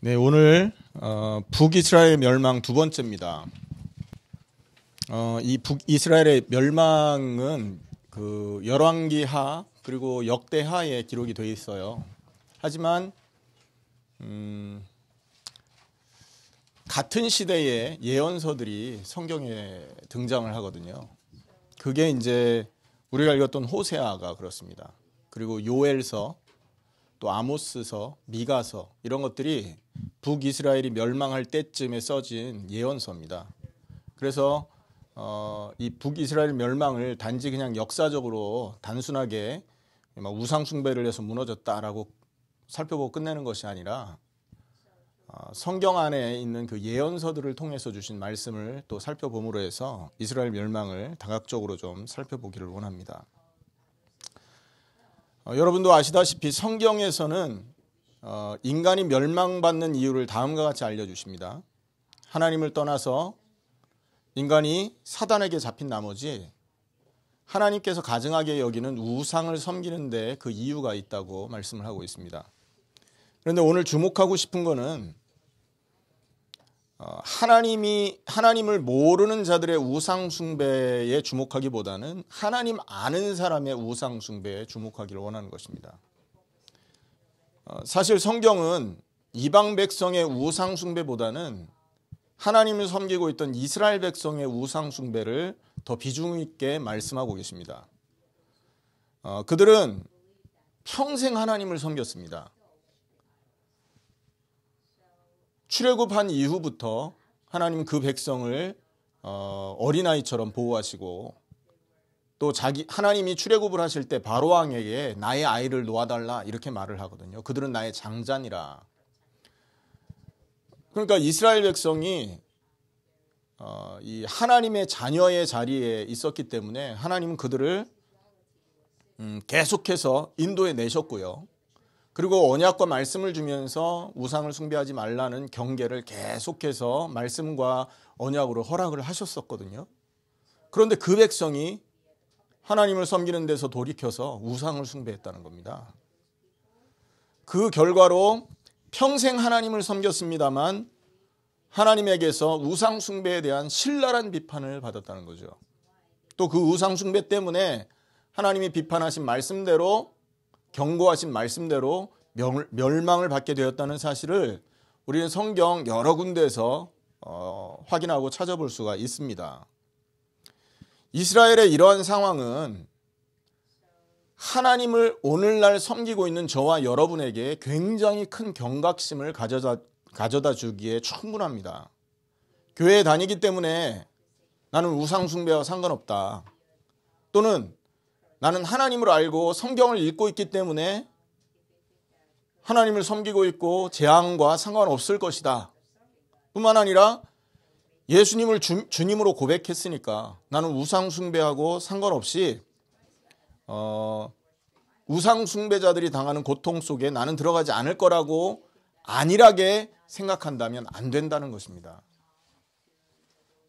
네, 오늘 북이스라엘 멸망 두 번째입니다. 이 북이스라엘의 멸망은 그 열왕기하 그리고 역대하에 기록이 되어 있어요. 하지만 같은 시대의 예언서들이 성경에 등장을 하거든요. 그게 이제 우리가 읽었던 호세아가 그렇습니다. 그리고 요엘서, 또 아모스서, 미가서 이런 것들이 북이스라엘이 멸망할 때쯤에 써진 예언서입니다. 그래서 이 북이스라엘 멸망을 단지 그냥 역사적으로 단순하게 우상 숭배를 해서 무너졌다라고 살펴보고 끝내는 것이 아니라 성경 안에 있는 그 예언서들을 통해서 주신 말씀을 또 살펴봄으로 해서 이스라엘 멸망을 다각적으로 좀 살펴보기를 원합니다. 여러분도 아시다시피 성경에서는 인간이 멸망받는 이유를 다음과 같이 알려주십니다. 하나님을 떠나서 인간이 사단에게 잡힌 나머지 하나님께서 가증하게 여기는 우상을 섬기는 데 그 이유가 있다고 말씀을 하고 있습니다. 그런데 오늘 주목하고 싶은 것은 하나님을 모르는 자들의 우상 숭배에 주목하기보다는 하나님 아는 사람의 우상 숭배에 주목하기를 원하는 것입니다. 사실 성경은 이방 백성의 우상 숭배보다는 하나님을 섬기고 있던 이스라엘 백성의 우상 숭배를 더 비중 있게 말씀하고 계십니다. 그들은 평생 하나님을 섬겼습니다. 출애굽한 이후부터 하나님은 그 백성을 어린아이처럼 보호하시고 또 하나님이 출애굽을 하실 때 바로 왕에게 나의 아이를 놓아달라 이렇게 말을 하거든요. 그들은 나의 장자니라. 그러니까 이스라엘 백성이 이 하나님의 자녀의 자리에 있었기 때문에 하나님은 그들을 계속해서 인도해 내셨고요. 그리고 언약과 말씀을 주면서 우상을 숭배하지 말라는 경계를 계속해서 말씀과 언약으로 허락을 하셨었거든요. 그런데 그 백성이 하나님을 섬기는 데서 돌이켜서 우상을 숭배했다는 겁니다. 그 결과로 평생 하나님을 섬겼습니다만 하나님에게서 우상 숭배에 대한 신랄한 비판을 받았다는 거죠. 또 그 우상 숭배 때문에 하나님이 비판하신 말씀대로 경고하신 말씀대로 멸망을 받게 되었다는 사실을 우리는 성경 여러 군데에서 확인하고 찾아볼 수가 있습니다. 이스라엘의 이러한 상황은 하나님을 오늘날 섬기고 있는 저와 여러분에게 굉장히 큰 경각심을 가져다 주기에 충분합니다. 교회에 다니기 때문에 나는 우상 숭배와 상관없다. 또는 나는 하나님을 알고 성경을 읽고 있기 때문에 하나님을 섬기고 있고 재앙과 상관없을 것이다. 뿐만 아니라 예수님을 주님으로 고백했으니까 나는 우상 숭배하고 상관없이 우상 숭배자들이 당하는 고통 속에 나는 들어가지 않을 거라고 안일하게 생각한다면 안 된다는 것입니다.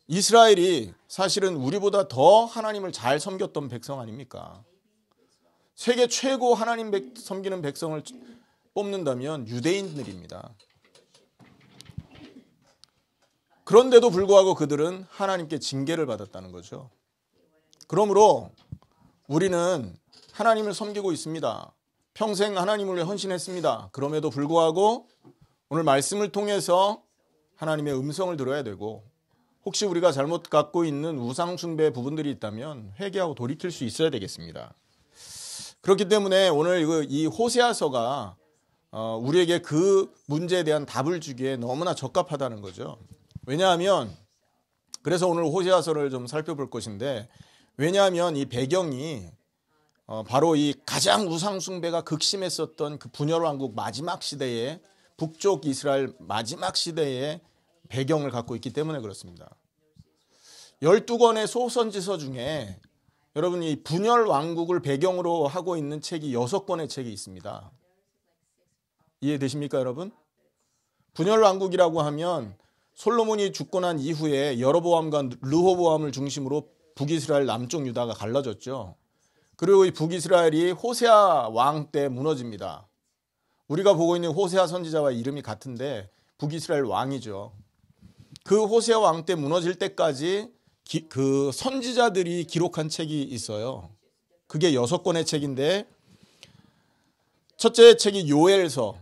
이스라엘이 사실은 우리보다 더 하나님을 잘 섬겼던 백성 아닙니까? 세계 최고 하나님 섬기는 백성을 뽑는다면 유대인들입니다. 그런데도 불구하고 그들은 하나님께 징계를 받았다는 거죠. 그러므로 우리는 하나님을 섬기고 있습니다. 평생 하나님을 위해 헌신했습니다. 그럼에도 불구하고 오늘 말씀을 통해서 하나님의 음성을 들어야 되고 혹시 우리가 잘못 갖고 있는 우상 숭배 부분들이 있다면 회개하고 돌이킬 수 있어야 되겠습니다. 그렇기 때문에 오늘 이 호세아서가 우리에게 그 문제에 대한 답을 주기에 너무나 적합하다는 거죠. 왜냐하면 그래서 오늘 호세아서를 좀 살펴볼 것인데 왜냐하면 이 배경이 바로 이 가장 우상 숭배가 극심했었던 그 분열 왕국 마지막 시대에 북쪽 이스라엘 마지막 시대의 배경을 갖고 있기 때문에 그렇습니다. 12권의 소선지서 중에 여러분 이 분열 왕국을 배경으로 하고 있는 책이 6권의 책이 있습니다. 이해되십니까, 여러분? 분열 왕국이라고 하면 솔로몬이 죽고 난 이후에 여로보암과 르호보암을 중심으로 북이스라엘 남쪽 유다가 갈라졌죠. 그리고 이 북이스라엘이 호세아 왕 때 무너집니다. 우리가 보고 있는 호세아 선지자와 이름이 같은데 북이스라엘 왕이죠. 그 호세아 왕 때 무너질 때까지 그 선지자들이 기록한 책이 있어요. 그게 6권의 책인데 첫째 책이 요엘서,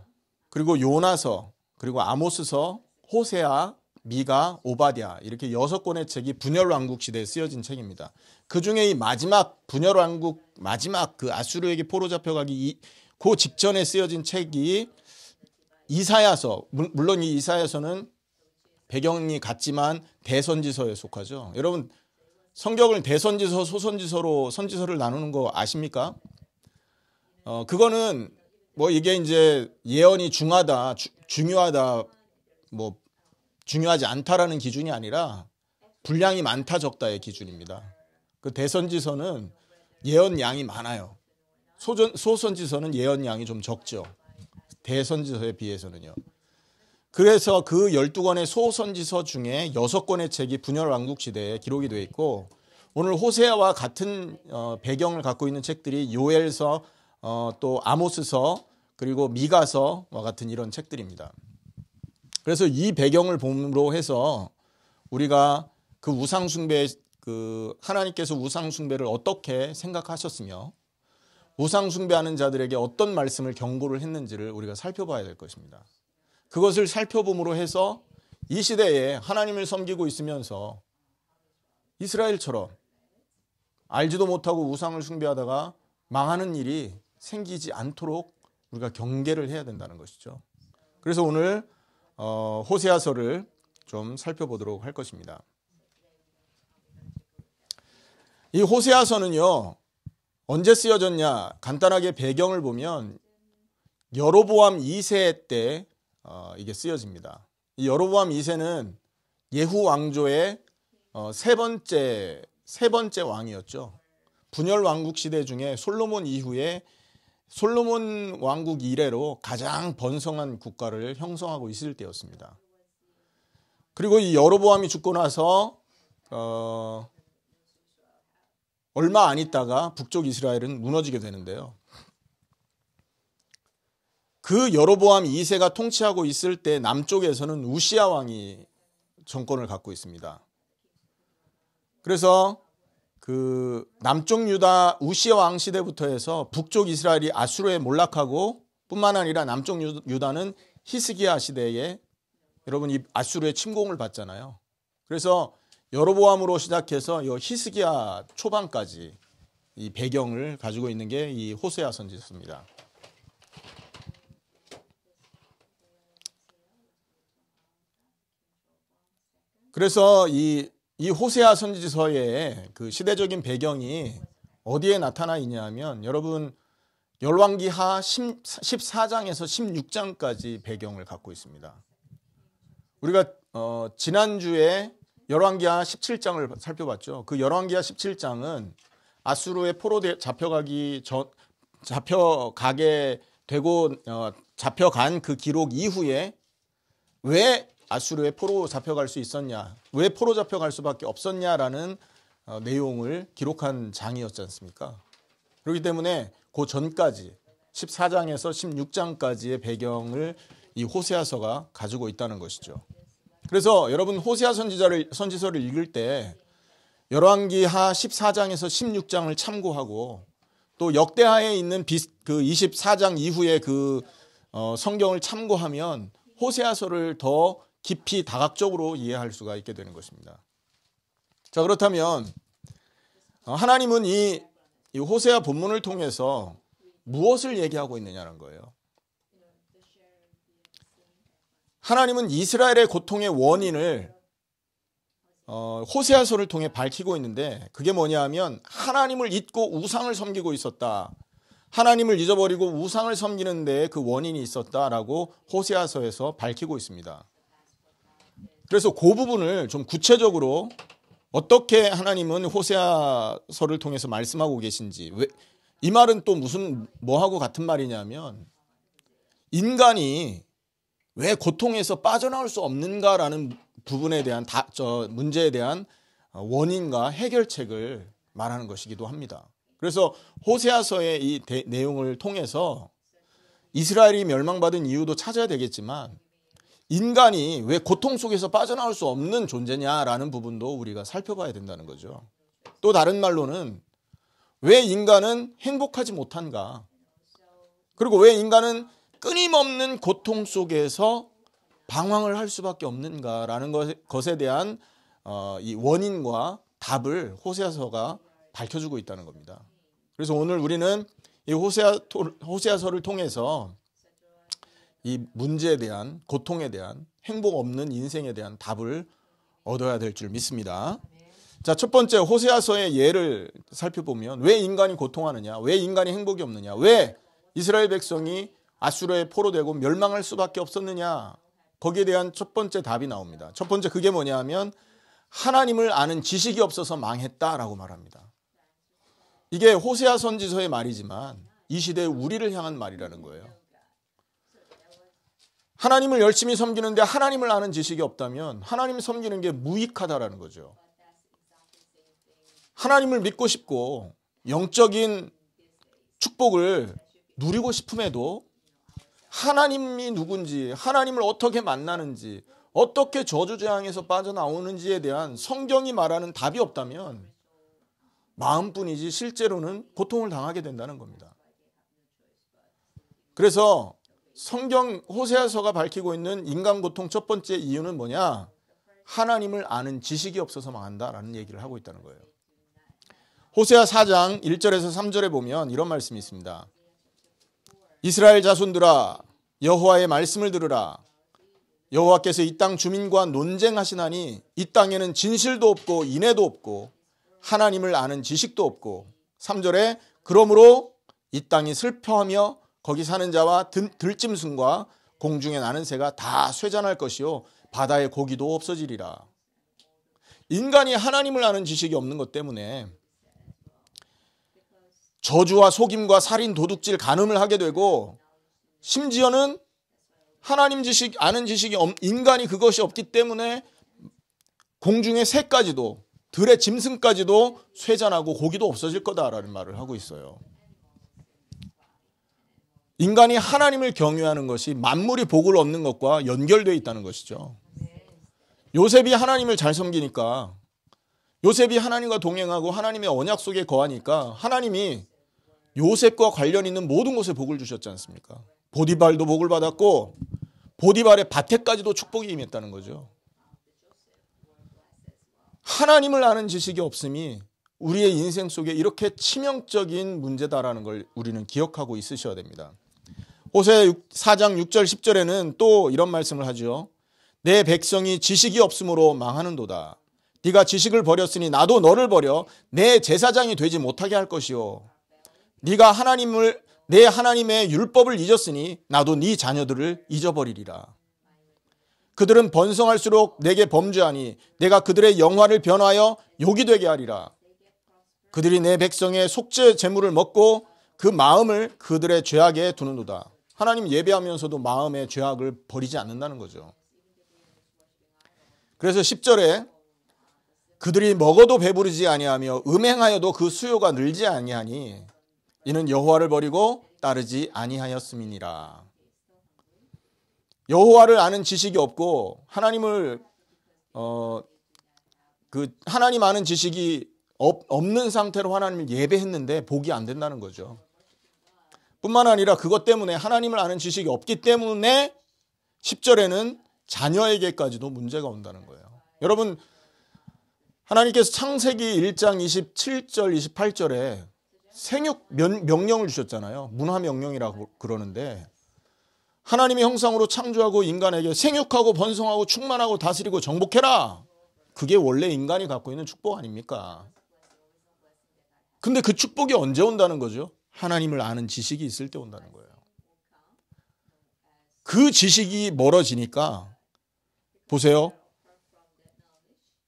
그리고 요나서, 그리고 아모스서, 호세아, 미가, 오바댜 이렇게 6권의 책이 분열왕국 시대에 쓰여진 책입니다. 그중에 이 마지막 분열왕국 마지막 그 아수르에게 포로 잡혀가기 그 직전에 쓰여진 책이 이사야서. 물론 이 이사야서는 배경이 같지만 대선지서에 속하죠. 여러분 성경을 대선지서, 소선지서로 선지서를 나누는 거 아십니까? 그거는 뭐 이게 이제 예언이 중하다, 중요하다, 뭐 중요하지 않다라는 기준이 아니라 분량이 많다 적다의 기준입니다. 그 대선지서는 예언 양이 많아요. 소선지서는 예언 양이 좀 적죠. 대선지서에 비해서는요. 그래서 그 12권의 소선지서 중에 6권의 책이 분열왕국 시대에 기록이 되어 있고, 오늘 호세아와 같은 배경을 갖고 있는 책들이 요엘서, 또 아모스서, 그리고 미가서와 같은 이런 책들입니다. 그래서 이 배경을 봄으로 해서 우리가 그 우상숭배, 그 하나님께서 우상숭배를 어떻게 생각하셨으며 우상숭배하는 자들에게 어떤 말씀을 경고를 했는지를 우리가 살펴봐야 될 것입니다. 그것을 살펴봄으로 해서 이 시대에 하나님을 섬기고 있으면서 이스라엘처럼 알지도 못하고 우상을 숭배하다가 망하는 일이 생기지 않도록 우리가 경계를 해야 된다는 것이죠. 그래서 오늘 호세아서를 좀 살펴보도록 할 것입니다. 이 호세아서는요, 언제 쓰여졌냐? 간단하게 배경을 보면 여로보암 2세 때 이게 쓰여집니다. 이 여로보암 2세는 예후 왕조의 세 번째 왕이었죠. 분열 왕국 시대 중에 솔로몬 이후에 솔로몬 왕국 이래로 가장 번성한 국가를 형성하고 있을 때였습니다. 그리고 이 여로보암이 죽고 나서 얼마 안 있다가 북쪽 이스라엘은 무너지게 되는데요. 그 여로보암 2세가 통치하고 있을 때 남쪽에서는 우시야 왕이 정권을 갖고 있습니다. 그래서 그 남쪽 유다 우시야 왕 시대부터 해서 북쪽 이스라엘이 아수르에 몰락하고, 뿐만 아니라 남쪽 유다는 히스기야 시대에 여러분 이 아수르의 침공을 받잖아요. 그래서 여로보암으로 시작해서 이 히스기야 초반까지 이 배경을 가지고 있는 게 이 호세아 선지서입니다. 그래서 이 호세아 선지서의 그 시대적인 배경이 어디에 나타나 있냐면, 여러분 열왕기하 14장에서 16장까지 배경을 갖고 있습니다. 우리가 지난주에 열왕기하 17장을 살펴봤죠. 그 열왕기하 17장은 아수르의 포로 잡혀가게 되고 잡혀간 그 기록 이후에 왜 아수르에 포로 잡혀갈 수 있었냐, 왜 포로 잡혀갈 수밖에 없었냐라는 내용을 기록한 장이었지 않습니까? 그렇기 때문에 그 전까지 14장에서 16장까지의 배경을 이 호세아서가 가지고 있다는 것이죠. 그래서 여러분 호세아 선지서를 읽을 때 열왕기하 14장에서 16장을 참고하고, 또 역대하에 있는 그 24장 이후에 그 성경을 참고하면 호세아서를 더 깊이 다각적으로 이해할 수가 있게 되는 것입니다. 자, 그렇다면 하나님은 이 호세아 본문을 통해서 무엇을 얘기하고 있느냐는 거예요. 하나님은 이스라엘의 고통의 원인을 호세아서를 통해 밝히고 있는데, 그게 뭐냐 하면 하나님을 잊고 우상을 섬기고 있었다. 하나님을 잊어버리고 우상을 섬기는 데에 그 원인이 있었다라고 호세아서에서 밝히고 있습니다. 그래서 그 부분을 좀 구체적으로 어떻게 하나님은 호세아서를 통해서 말씀하고 계신지, 이 말은 또 무슨 뭐하고 같은 말이냐면, 인간이 왜 고통에서 빠져나올 수 없는가라는 부분에 대한 문제에 대한 원인과 해결책을 말하는 것이기도 합니다. 그래서 호세아서의 이 내용을 통해서 이스라엘이 멸망받은 이유도 찾아야 되겠지만, 인간이 왜 고통 속에서 빠져나올 수 없는 존재냐라는 부분도 우리가 살펴봐야 된다는 거죠. 또 다른 말로는 왜 인간은 행복하지 못한가? 그리고 왜 인간은 끊임없는 고통 속에서 방황을 할 수밖에 없는가라는 것에 대한 이 원인과 답을 호세아서가 밝혀주고 있다는 겁니다. 그래서 오늘 우리는 이 호세아서를 통해서 이 문제에 대한, 고통에 대한, 행복 없는 인생에 대한 답을 얻어야 될 줄 믿습니다. 자, 첫 번째 호세아서의 예를 살펴보면 왜 인간이 고통하느냐, 왜 인간이 행복이 없느냐, 왜 이스라엘 백성이 아수르에 포로되고 멸망할 수밖에 없었느냐, 거기에 대한 첫 번째 답이 나옵니다. 첫 번째 그게 뭐냐 하면 하나님을 아는 지식이 없어서 망했다라고 말합니다. 이게 호세아 선지서의 말이지만 이 시대의 우리를 향한 말이라는 거예요. 하나님을 열심히 섬기는데 하나님을 아는 지식이 없다면 하나님 섬기는 게 무익하다라는 거죠. 하나님을 믿고 싶고 영적인 축복을 누리고 싶음에도 하나님이 누군지, 하나님을 어떻게 만나는지, 어떻게 저주재앙에서 빠져나오는지에 대한 성경이 말하는 답이 없다면 마음뿐이지 실제로는 고통을 당하게 된다는 겁니다. 그래서 성경 호세아서가 밝히고 있는 인간 고통 첫 번째 이유는 뭐냐? 하나님을 아는 지식이 없어서 망한다라는 얘기를 하고 있다는 거예요. 호세아 4장 1절에서 3절에 보면 이런 말씀이 있습니다. 이스라엘 자손들아, 여호와의 말씀을 들으라. 여호와께서 이 땅 주민과 논쟁하시나니 이 땅에는 진실도 없고 인애도 없고 하나님을 아는 지식도 없고. 3절에 그러므로 이 땅이 슬퍼하며 거기 사는 자와 들짐승과 공중에 나는 새가 다 쇠잔할 것이요 바다의 고기도 없어지리라. 인간이 하나님을 아는 지식이 없는 것 때문에 저주와 속임과 살인, 도둑질, 간음을 하게 되고 심지어는 하나님 지식, 아는 지식이 인간이 그것이 없기 때문에 공중의 새까지도 들의 짐승까지도 쇠잔하고 고기도 없어질 거다라는 말을 하고 있어요. 인간이 하나님을 경외하는 것이 만물이 복을 얻는 것과 연결되어 있다는 것이죠. 요셉이 하나님을 잘 섬기니까, 요셉이 하나님과 동행하고 하나님의 언약 속에 거하니까 하나님이 요셉과 관련 있는 모든 곳에 복을 주셨지 않습니까? 보디발도 복을 받았고 보디발의 밭에까지도 축복이 임했다는 거죠. 하나님을 아는 지식이 없음이 우리의 인생 속에 이렇게 치명적인 문제다라는 걸 우리는 기억하고 있으셔야 됩니다. 호세아 4장 6절 10절에는 또 이런 말씀을 하죠. 내 백성이 지식이 없으므로 망하는도다. 네가 지식을 버렸으니 나도 너를 버려 내 제사장이 되지 못하게 할 것이요. 네가 내 하나님의 율법을 잊었으니 나도 네 자녀들을 잊어버리리라. 그들은 번성할수록 내게 범죄하니 내가 그들의 영화를 변화하여 욕이 되게 하리라. 그들이 내 백성의 속죄 제물을 먹고 그 마음을 그들의 죄악에 두는도다. 하나님 예배하면서도 마음의 죄악을 버리지 않는다는 거죠. 그래서 10절에 그들이 먹어도 배부르지 아니하며 음행하여도 그 수요가 늘지 아니하니 이는 여호와를 버리고 따르지 아니하였음이니라. 여호와를 아는 지식이 없고 하나님을 하나님 아는 지식이 없는 상태로 하나님을 예배했는데 복이 안 된다는 거죠. 뿐만 아니라 그것 때문에 하나님을 아는 지식이 없기 때문에 10절에는 자녀에게까지도 문제가 온다는 거예요. 여러분, 하나님께서 창세기 1장 27절 28절에 생육 명령을 주셨잖아요. 문화명령이라고 그러는데 하나님의 형상으로 창조하고 인간에게 생육하고 번성하고 충만하고 다스리고 정복해라. 그게 원래 인간이 갖고 있는 축복 아닙니까? 근데 그 축복이 언제 온다는 거죠? 하나님을 아는 지식이 있을 때 온다는 거예요. 그 지식이 멀어지니까 보세요.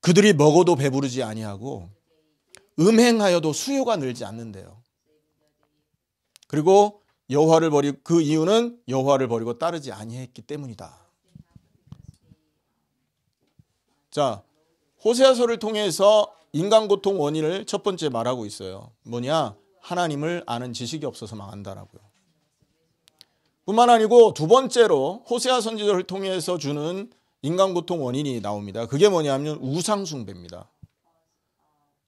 그들이 먹어도 배부르지 아니하고 음행하여도 수요가 늘지 않는데요. 그리고 여호와를 버리고 그 이유는 여호와를 버리고 따르지 아니했기 때문이다. 자, 호세아서를 통해서 인간 고통 원인을 첫 번째 말하고 있어요. 뭐냐? 하나님을 아는 지식이 없어서 망한다라고요. 뿐만 아니고 두 번째로 호세아 선지자를 통해서 주는 인간 고통 원인이 나옵니다. 그게 뭐냐면 우상 숭배입니다.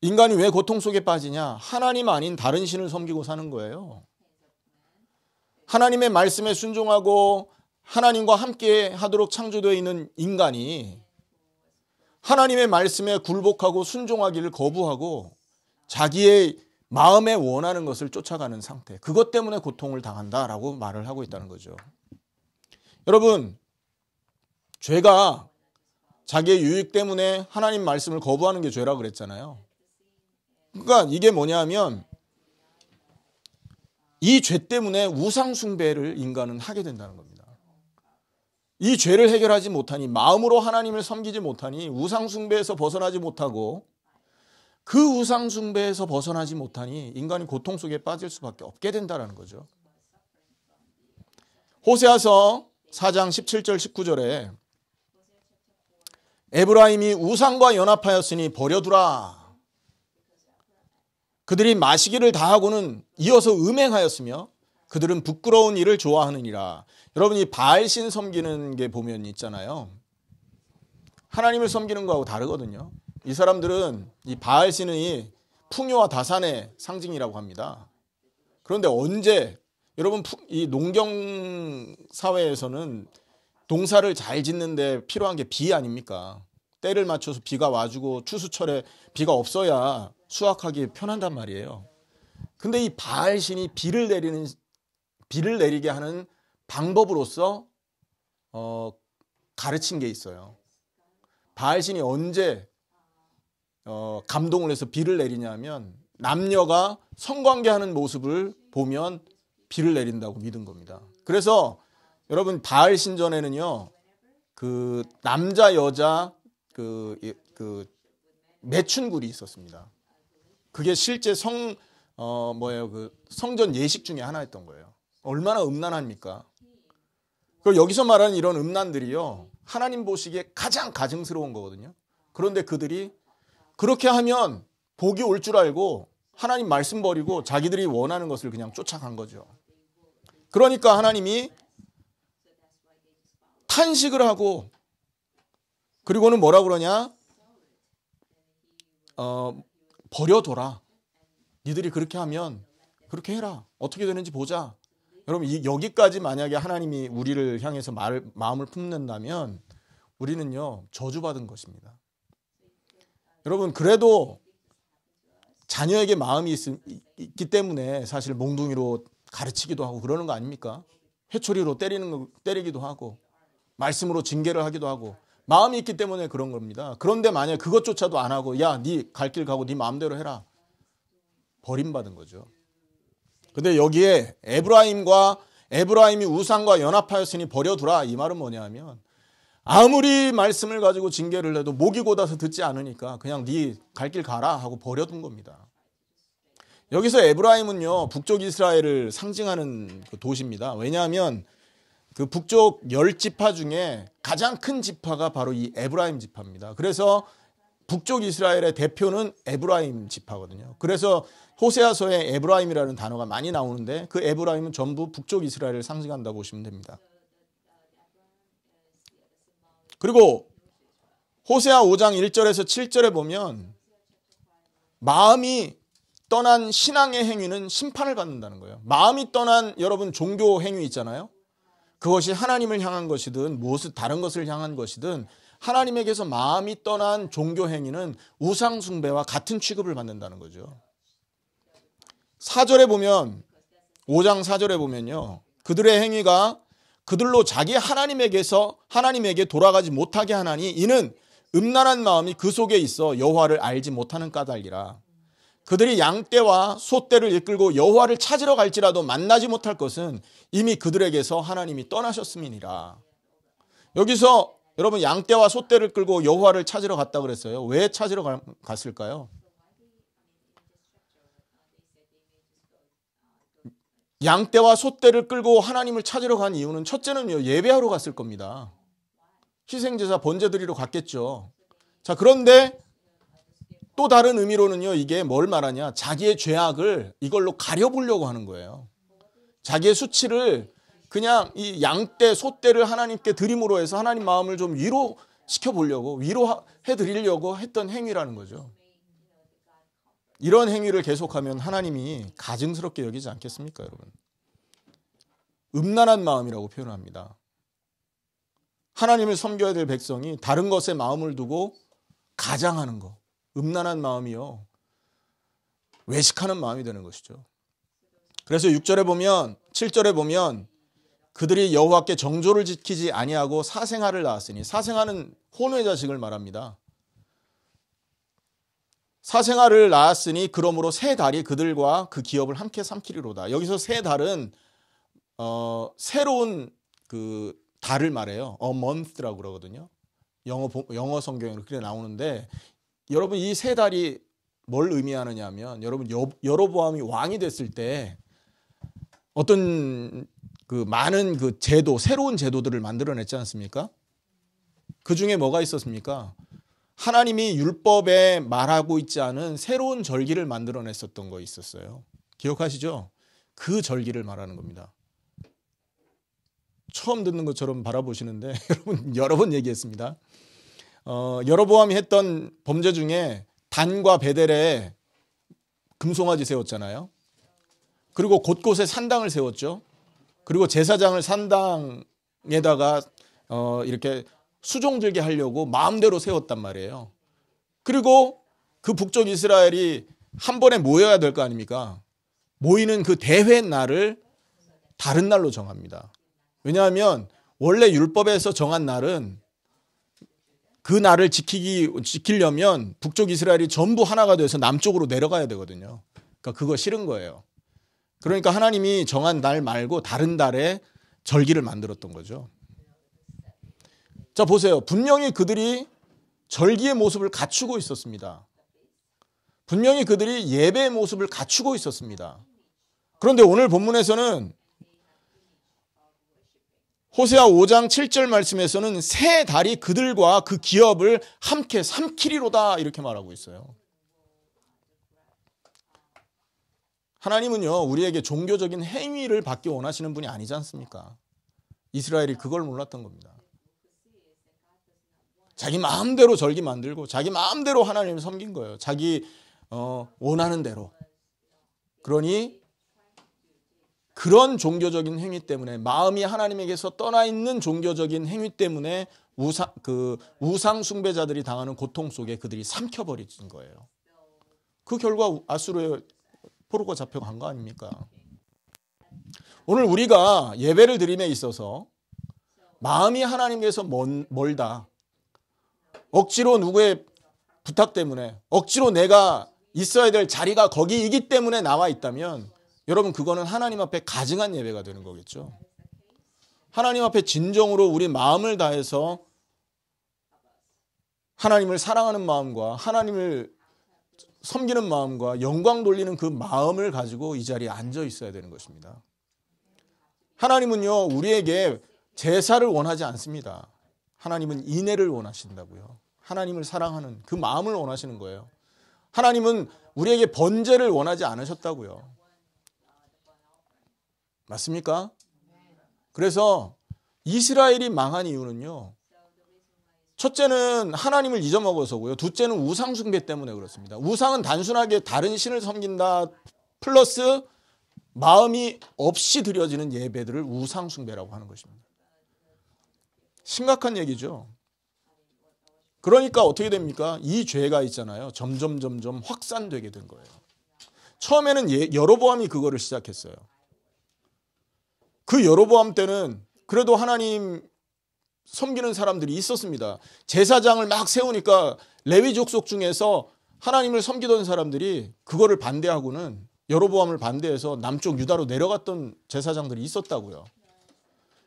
인간이 왜 고통 속에 빠지냐? 하나님 아닌 다른 신을 섬기고 사는 거예요. 하나님의 말씀에 순종하고 하나님과 함께 하도록 창조되어 있는 인간이 하나님의 말씀에 굴복하고 순종하기를 거부하고 자기의 마음에 원하는 것을 쫓아가는 상태. 그것 때문에 고통을 당한다라고 말을 하고 있다는 거죠. 여러분, 죄가 자기의 유익 때문에 하나님 말씀을 거부하는 게 죄라고 그랬잖아요. 그러니까 이게 뭐냐면 이 죄 때문에 우상 숭배를 인간은 하게 된다는 겁니다. 이 죄를 해결하지 못하니, 마음으로 하나님을 섬기지 못하니, 우상 숭배에서 벗어나지 못하고 그 우상 숭배에서 벗어나지 못하니 인간이 고통 속에 빠질 수밖에 없게 된다는 거죠. 호세아서 4장 17절 19절에 에브라임이 우상과 연합하였으니 버려두라. 그들이 마시기를 다하고는 이어서 음행하였으며 그들은 부끄러운 일을 좋아하느니라. 여러분이 바알신 섬기는 게 보면 있잖아요. 하나님을 섬기는 거하고 다르거든요. 이 사람들은 이 바알신이 풍요와 다산의 상징이라고 합니다. 그런데 언제 여러분 이 농경 사회에서는 농사를 잘 짓는데 필요한 게 비 아닙니까? 때를 맞춰서 비가 와주고 추수철에 비가 없어야 수확하기 편한단 말이에요. 근데 이 바알신이 비를 내리게 하는 방법으로서 가르친 게 있어요. 바알신이 언제 감동을 해서 비를 내리냐면 남녀가 성관계하는 모습을 보면 비를 내린다고 믿은 겁니다. 그래서 여러분 바알신전에는요 그 남자 여자 그 매춘굴이 있었습니다. 그게 실제 그 성전 예식 중에 하나였던 거예요. 얼마나 음란합니까? 그리고 여기서 말하는 이런 음란들이요 하나님 보시기에 가장 가증스러운 거거든요. 그런데 그들이 그렇게 하면 복이 올 줄 알고 하나님 말씀 버리고 자기들이 원하는 것을 그냥 쫓아간 거죠. 그러니까 하나님이 탄식을 하고 그리고는 뭐라 그러냐? 버려둬라. 니들이 그렇게 하면 그렇게 해라. 어떻게 되는지 보자. 여러분 여기까지 만약에 하나님이 우리를 향해서 마음을 품는다면 우리는요 저주받은 것입니다. 여러분 그래도 자녀에게 마음이 있기 때문에 사실 몽둥이로 가르치기도 하고 그러는 거 아닙니까? 회초리로 때리기도 하고 말씀으로 징계를 하기도 하고 마음이 있기 때문에 그런 겁니다. 그런데 만약에 그것조차도 안 하고 야, 네 갈 길 가고 네 마음대로 해라. 버림받은 거죠. 근데 여기에 에브라임이 우상과 연합하였으니 버려두라. 이 말은 뭐냐 하면 아무리 말씀을 가지고 징계를 해도 목이 곧아서 듣지 않으니까 그냥 네 갈 길 가라 하고 버려둔 겁니다. 여기서 에브라임은요 북쪽 이스라엘을 상징하는 그 도시입니다. 왜냐하면 그 북쪽 10지파 중에 가장 큰 지파가 바로 이 에브라임 지파입니다. 그래서 북쪽 이스라엘의 대표는 에브라임 지파거든요. 그래서 호세아서에 에브라임이라는 단어가 많이 나오는데 그 에브라임은 전부 북쪽 이스라엘을 상징한다고 보시면 됩니다. 그리고 호세아 5장 1절에서 7절에 보면 마음이 떠난 신앙의 행위는 심판을 받는다는 거예요. 마음이 떠난 여러분 종교 행위 있잖아요. 그것이 하나님을 향한 것이든 무엇을 다른 것을 향한 것이든 하나님에게서 마음이 떠난 종교 행위는 우상 숭배와 같은 취급을 받는다는 거죠. 4절에 보면 5장 4절에 보면요. 그들의 행위가 그들로 자기 하나님에게 돌아가지 못하게 하나니 이는 음란한 마음이 그 속에 있어 여호와를 알지 못하는 까닭이라. 그들이 양떼와 소떼를 이끌고 여호와를 찾으러 갈지라도 만나지 못할 것은 이미 그들에게서 하나님이 떠나셨음이니라. 여기서 여러분 양떼와 소떼를 끌고 여호와를 찾으러 갔다 그랬어요. 왜 찾으러 갔을까요? 양떼와 소떼를 끌고 하나님을 찾으러 간 이유는 첫째는요 예배하러 갔을 겁니다. 희생제사 번제 드리러 갔겠죠. 자 그런데 또 다른 의미로는요 이게 뭘 말하냐 자기의 죄악을 이걸로 가려보려고 하는 거예요. 자기의 수치를 그냥 이 양떼, 소떼를 하나님께 드림으로 해서 하나님 마음을 좀 위로시켜 보려고, 위로해 드리려고 했던 행위라는 거죠. 이런 행위를 계속하면 하나님이 가증스럽게 여기지 않겠습니까, 여러분? 음란한 마음이라고 표현합니다. 하나님을 섬겨야 될 백성이 다른 것에 마음을 두고 가장하는 거, 음란한 마음이요, 외식하는 마음이 되는 것이죠. 그래서 6절에 보면, 7절에 보면 그들이 여호와께 정조를 지키지 아니하고 사생아를 낳았으니, 사생아는 혼외 자식을 말합니다. 사생아를 낳았으니 그러므로 세 달이 그들과 그 기업을 함께 삼키리로다. 여기서 세 달은 새로운 그 달을 말해요. A month라고 그러거든요. 영어 성경에 그렇게 나오는데, 여러분 이 세 달이 뭘 의미하느냐 하면, 여러분 여로보암이 왕이 됐을 때 어떤 그 많은 그 제도, 새로운 제도들을 만들어냈지 않습니까? 그 중에 뭐가 있었습니까? 하나님이 율법에 말하고 있지 않은 새로운 절기를 만들어냈었던 거 있었어요. 기억하시죠? 그 절기를 말하는 겁니다. 처음 듣는 것처럼 바라보시는데 여러분 여러 번 얘기했습니다. 여로보암이 했던 범죄 중에 단과 베델에 금송아지 세웠잖아요. 그리고 곳곳에 산당을 세웠죠. 그리고 제사장을 산당에다가 이렇게 수종들게 하려고 마음대로 세웠단 말이에요. 그리고 그 북쪽 이스라엘이 한 번에 모여야 될 거 아닙니까? 모이는 그 대회 날을 다른 날로 정합니다. 왜냐하면 원래 율법에서 정한 날은 그 날을 지키려면 북쪽 이스라엘이 전부 하나가 돼서 남쪽으로 내려가야 되거든요. 그러니까 그거 싫은 거예요. 그러니까 하나님이 정한 날 말고 다른 달에 절기를 만들었던 거죠. 자, 보세요. 분명히 그들이 절기의 모습을 갖추고 있었습니다. 분명히 그들이 예배의 모습을 갖추고 있었습니다. 그런데 오늘 본문에서는 호세아 5장 7절 말씀에서는 세 달이 그들과 그 기업을 함께 삼키리로다 이렇게 말하고 있어요. 하나님은요, 우리에게 종교적인 행위를 받기 원하시는 분이 아니지 않습니까? 이스라엘이 그걸 몰랐던 겁니다. 자기 마음대로 절기 만들고 자기 마음대로 하나님을 섬긴 거예요. 자기 원하는 대로. 그러니 그런 종교적인 행위 때문에, 마음이 하나님에게서 떠나 있는 종교적인 행위 때문에 우상 숭배자들이 당하는 고통 속에 그들이 삼켜버린 거예요. 그 결과 아수르의 포로가 잡혀간 거 아닙니까? 오늘 우리가 예배를 드림에 있어서 마음이 하나님께서 멀다, 억지로 누구의 부탁 때문에, 억지로 내가 있어야 될 자리가 거기이기 때문에 나와 있다면, 여러분 그거는 하나님 앞에 가증한 예배가 되는 거겠죠. 하나님 앞에 진정으로 우리 마음을 다해서 하나님을 사랑하는 마음과 하나님을 섬기는 마음과 영광 돌리는 그 마음을 가지고 이 자리에 앉아 있어야 되는 것입니다. 하나님은요, 우리에게 제사를 원하지 않습니다. 하나님은 인애를 원하신다고요. 하나님을 사랑하는 그 마음을 원하시는 거예요. 하나님은 우리에게 번제를 원하지 않으셨다고요. 맞습니까? 그래서 이스라엘이 망한 이유는요, 첫째는 하나님을 잊어먹어서고요. 둘째는 우상 숭배 때문에 그렇습니다. 우상은 단순하게 다른 신을 섬긴다 플러스 마음이 없이 드려지는 예배들을 우상 숭배라고 하는 것입니다. 심각한 얘기죠. 그러니까 어떻게 됩니까? 이 죄가 있잖아요. 점점 확산되게 된 거예요. 처음에는 여로보암이 그거를 시작했어요. 그 여로보암 때는 그래도 하나님 섬기는 사람들이 있었습니다. 제사장을 막 세우니까 레위 족속 중에서 하나님을 섬기던 사람들이 그거를 반대하고는, 여로보암을 반대해서 남쪽 유다로 내려갔던 제사장들이 있었다고요.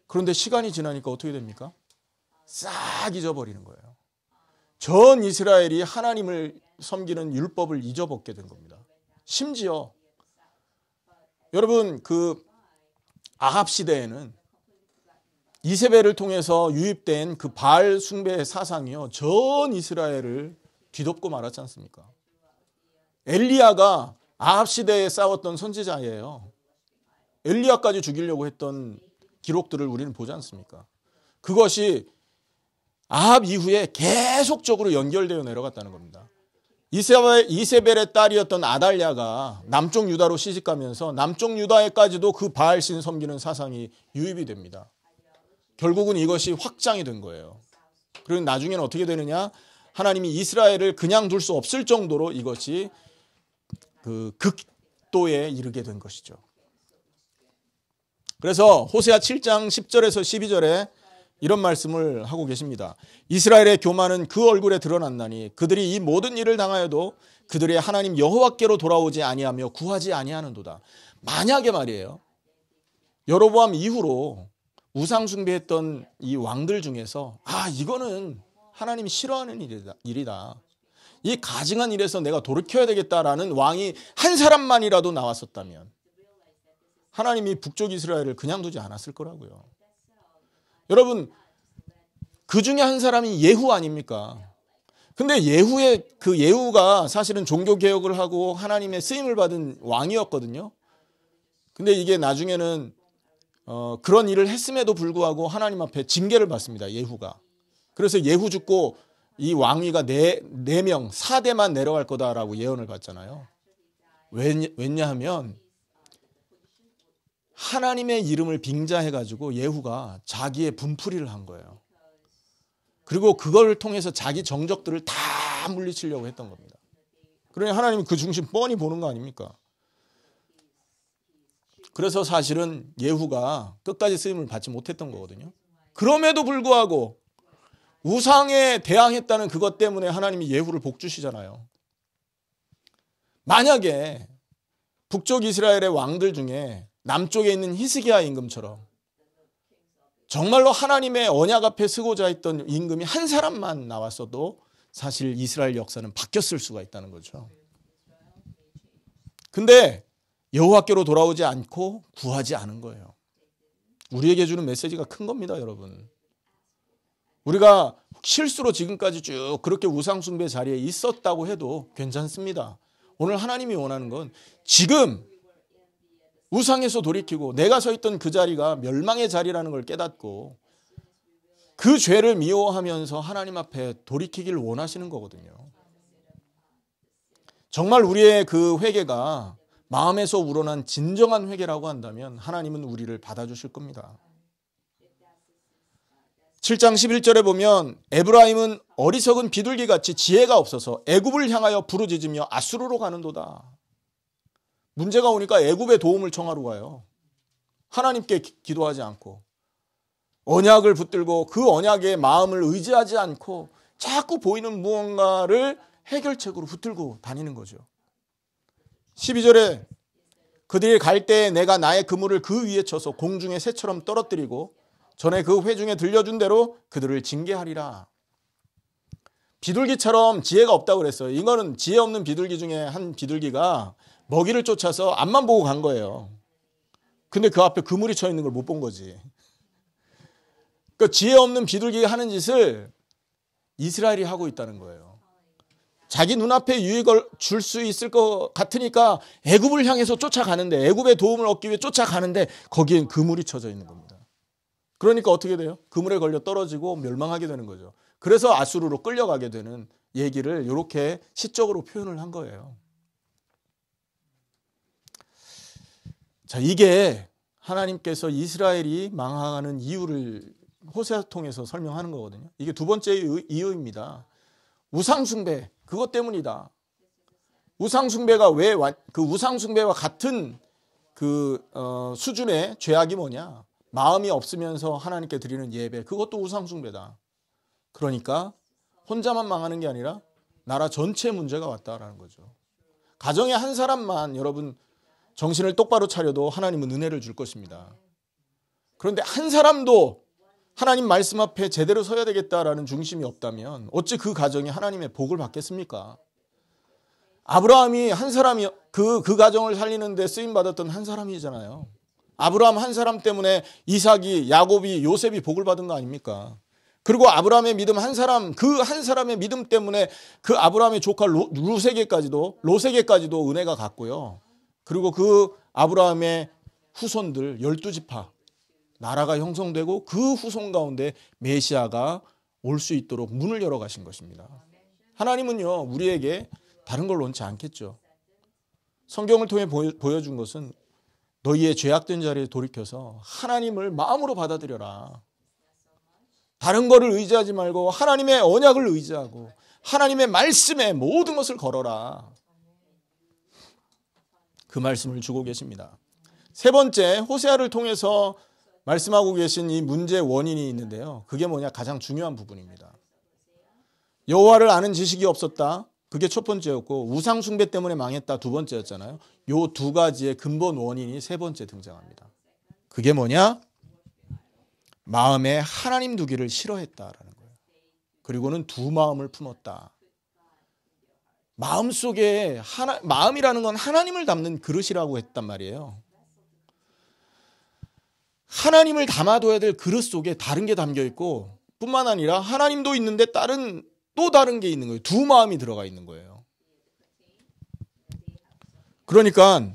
그런데 시간이 지나니까 어떻게 됩니까? 싹 잊어버리는 거예요. 전 이스라엘이 하나님을 섬기는 율법을 잊어먹게 된 겁니다. 심지어 여러분 그 아합 시대에는 이세벨을 통해서 유입된 그 바알 숭배의 사상이요, 전 이스라엘을 뒤덮고 말았지 않습니까? 엘리야가 아합 시대에 싸웠던 선지자예요. 엘리야까지 죽이려고 했던 기록들을 우리는 보지 않습니까? 그것이 아합 이후에 계속적으로 연결되어 내려갔다는 겁니다. 이세벨의 딸이었던 아달랴가 남쪽 유다로 시집가면서 남쪽 유다에까지도 그 바알신 섬기는 사상이 유입이 됩니다. 결국은 이것이 확장이 된 거예요. 그리고 나중에는 어떻게 되느냐? 하나님이 이스라엘을 그냥 둘 수 없을 정도로 이것이 그 극도에 이르게 된 것이죠. 그래서 호세아 7장 10절에서 12절에 이런 말씀을 하고 계십니다. 이스라엘의 교만은 그 얼굴에 드러났나니 그들이 이 모든 일을 당하여도 그들의 하나님 여호와께로 돌아오지 아니하며 구하지 아니하는도다. 만약에 말이에요. 여로보암 이후로 우상 숭배했던 이 왕들 중에서 이거는 하나님이 싫어하는 일이다. 이 가증한 일에서 내가 돌이켜야 되겠다라는 왕이 한 사람만이라도 나왔었다면 하나님이 북쪽 이스라엘을 그냥 두지 않았을 거라고요. 여러분, 그 중에 한 사람이 예후 아닙니까? 근데 예후가 사실은 종교개혁을 하고 하나님의 쓰임을 받은 왕이었거든요. 근데 이게 나중에는 그런 일을 했음에도 불구하고 하나님 앞에 징계를 받습니다. 예후가. 그래서 예후 죽고 이 왕위가 4명, 4대만 내려갈 거다라고 예언을 받잖아요. 왜냐하면 하나님의 이름을 빙자해가지고 예후가 자기의 분풀이를 한 거예요. 그리고 그걸 통해서 자기 정적들을 다 물리치려고 했던 겁니다. 그러니 하나님이 그 중심 뻔히 보는 거 아닙니까? 그래서 사실은 예후가 끝까지 쓰임을 받지 못했던 거거든요. 그럼에도 불구하고 우상에 대항했다는 그것 때문에 하나님이 예후를 복주시잖아요. 만약에 북쪽 이스라엘의 왕들 중에 남쪽에 있는 히스기야 임금처럼 정말로 하나님의 언약 앞에 서고자 했던 임금이 한 사람만 나왔어도 사실 이스라엘 역사는 바뀌었을 수가 있다는 거죠. 근데 여호와께로 돌아오지 않고 구하지 않은 거예요. 우리에게 주는 메시지가 큰 겁니다, 여러분. 우리가 실수로 지금까지 쭉 그렇게 우상숭배 자리에 있었다고 해도 괜찮습니다. 오늘 하나님이 원하는 건 지금 우상에서 돌이키고 내가 서 있던 그 자리가 멸망의 자리라는 걸 깨닫고 그 죄를 미워하면서 하나님 앞에 돌이키기를 원하시는 거거든요. 정말 우리의 그 회개가 마음에서 우러난 진정한 회개라고 한다면 하나님은 우리를 받아주실 겁니다. 7장 11절에 보면 에브라임은 어리석은 비둘기같이 지혜가 없어서 애굽을 향하여 부르짖으며 아수르로 가는도다. 문제가 오니까 애굽의 도움을 청하러 가요. 하나님께 기도하지 않고 언약을 붙들고 그 언약의 마음을 의지하지 않고 자꾸 보이는 무언가를 해결책으로 붙들고 다니는 거죠. 12절에 그들이 갈 때에 내가 나의 그물을 그 위에 쳐서 공중에 새처럼 떨어뜨리고 전에 그 회중에 들려준 대로 그들을 징계하리라. 비둘기처럼 지혜가 없다고 그랬어요. 이거는 지혜 없는 비둘기 중에 한 비둘기가 먹이를 쫓아서 앞만 보고 간 거예요. 근데 그 앞에 그물이 쳐 있는 걸 못 본 거지. 그러니까 지혜 없는 비둘기가 하는 짓을 이스라엘이 하고 있다는 거예요. 자기 눈앞에 유익을 줄 수 있을 것 같으니까 애굽을 향해서 쫓아가는데 애굽의 도움을 얻기 위해 쫓아가는데 거기엔 그물이 쳐져 있는 겁니다. 그러니까 어떻게 돼요? 그물에 걸려 떨어지고 멸망하게 되는 거죠. 그래서 아수르로 끌려가게 되는 얘기를 이렇게 시적으로 표현을 한 거예요. 자, 이게 하나님께서 이스라엘이 망하는 이유를 호세아 통해서 설명하는 거거든요. 이게 두 번째 이유입니다. 우상숭배, 그것 때문이다. 우상숭배가 그 우상숭배와 같은 수준의 죄악이 뭐냐? 마음이 없으면서 하나님께 드리는 예배, 그것도 우상숭배다. 그러니까 혼자만 망하는 게 아니라 나라 전체 문제가 왔다라는 거죠. 가정에 한 사람만 여러분 정신을 똑바로 차려도 하나님은 은혜를 줄 것입니다. 그런데 한 사람도 하나님 말씀 앞에 제대로 서야 되겠다라는 중심이 없다면 어찌 그 가정이 하나님의 복을 받겠습니까? 아브라함이 한 사람이 그 가정을 살리는데 쓰임받았던 한 사람이잖아요. 아브라함 한 사람 때문에 이삭이, 야곱이, 요셉이 복을 받은 거 아닙니까? 그리고 아브라함의 믿음 한 사람, 그 한 사람의 믿음 때문에 그 아브라함의 조카 로세게까지도 은혜가 갔고요. 그리고 그 아브라함의 후손들 12지파, 나라가 형성되고 그 후손 가운데 메시아가 올 수 있도록 문을 열어 가신 것입니다. 하나님은요, 우리에게 다른 걸 원치 않겠죠. 성경을 통해 보여준 것은 너희의 죄악된 자리에 돌이켜서 하나님을 마음으로 받아들여라. 다른 거를 의지하지 말고 하나님의 언약을 의지하고 하나님의 말씀에 모든 것을 걸어라. 그 말씀을 주고 계십니다. 세 번째, 호세아를 통해서 말씀하고 계신 이 문제의 원인이 있는데요. 그게 뭐냐? 가장 중요한 부분입니다. 여호와를 아는 지식이 없었다. 그게 첫 번째였고 우상 숭배 때문에 망했다. 두 번째였잖아요. 요 두 가지의 근본 원인이 세 번째 등장합니다. 그게 뭐냐? 마음에 하나님 두기를 싫어했다라는 거예요. 그리고는 두 마음을 품었다. 마음속에 마음이라는 건 하나님을 담는 그릇이라고 했단 말이에요. 하나님을 담아둬야 될 그릇 속에 다른 게 담겨 있고 뿐만 아니라 하나님도 있는데 또 다른 게 있는 거예요. 두 마음이 들어가 있는 거예요. 그러니까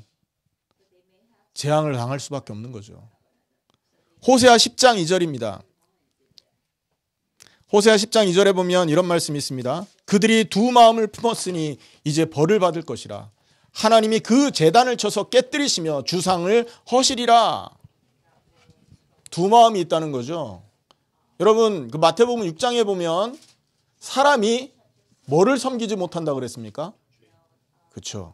재앙을 당할 수밖에 없는 거죠. 호세아 10장 2절입니다. 호세아 10장 2절에 보면 이런 말씀이 있습니다. 그들이 두 마음을 품었으니 이제 벌을 받을 것이라. 하나님이 그 제단을 쳐서 깨뜨리시며 주상을 허시리라. 두 마음이 있다는 거죠. 여러분, 그 마태복음 6장에 보면 사람이 뭐를 섬기지 못한다 그랬습니까? 그렇죠.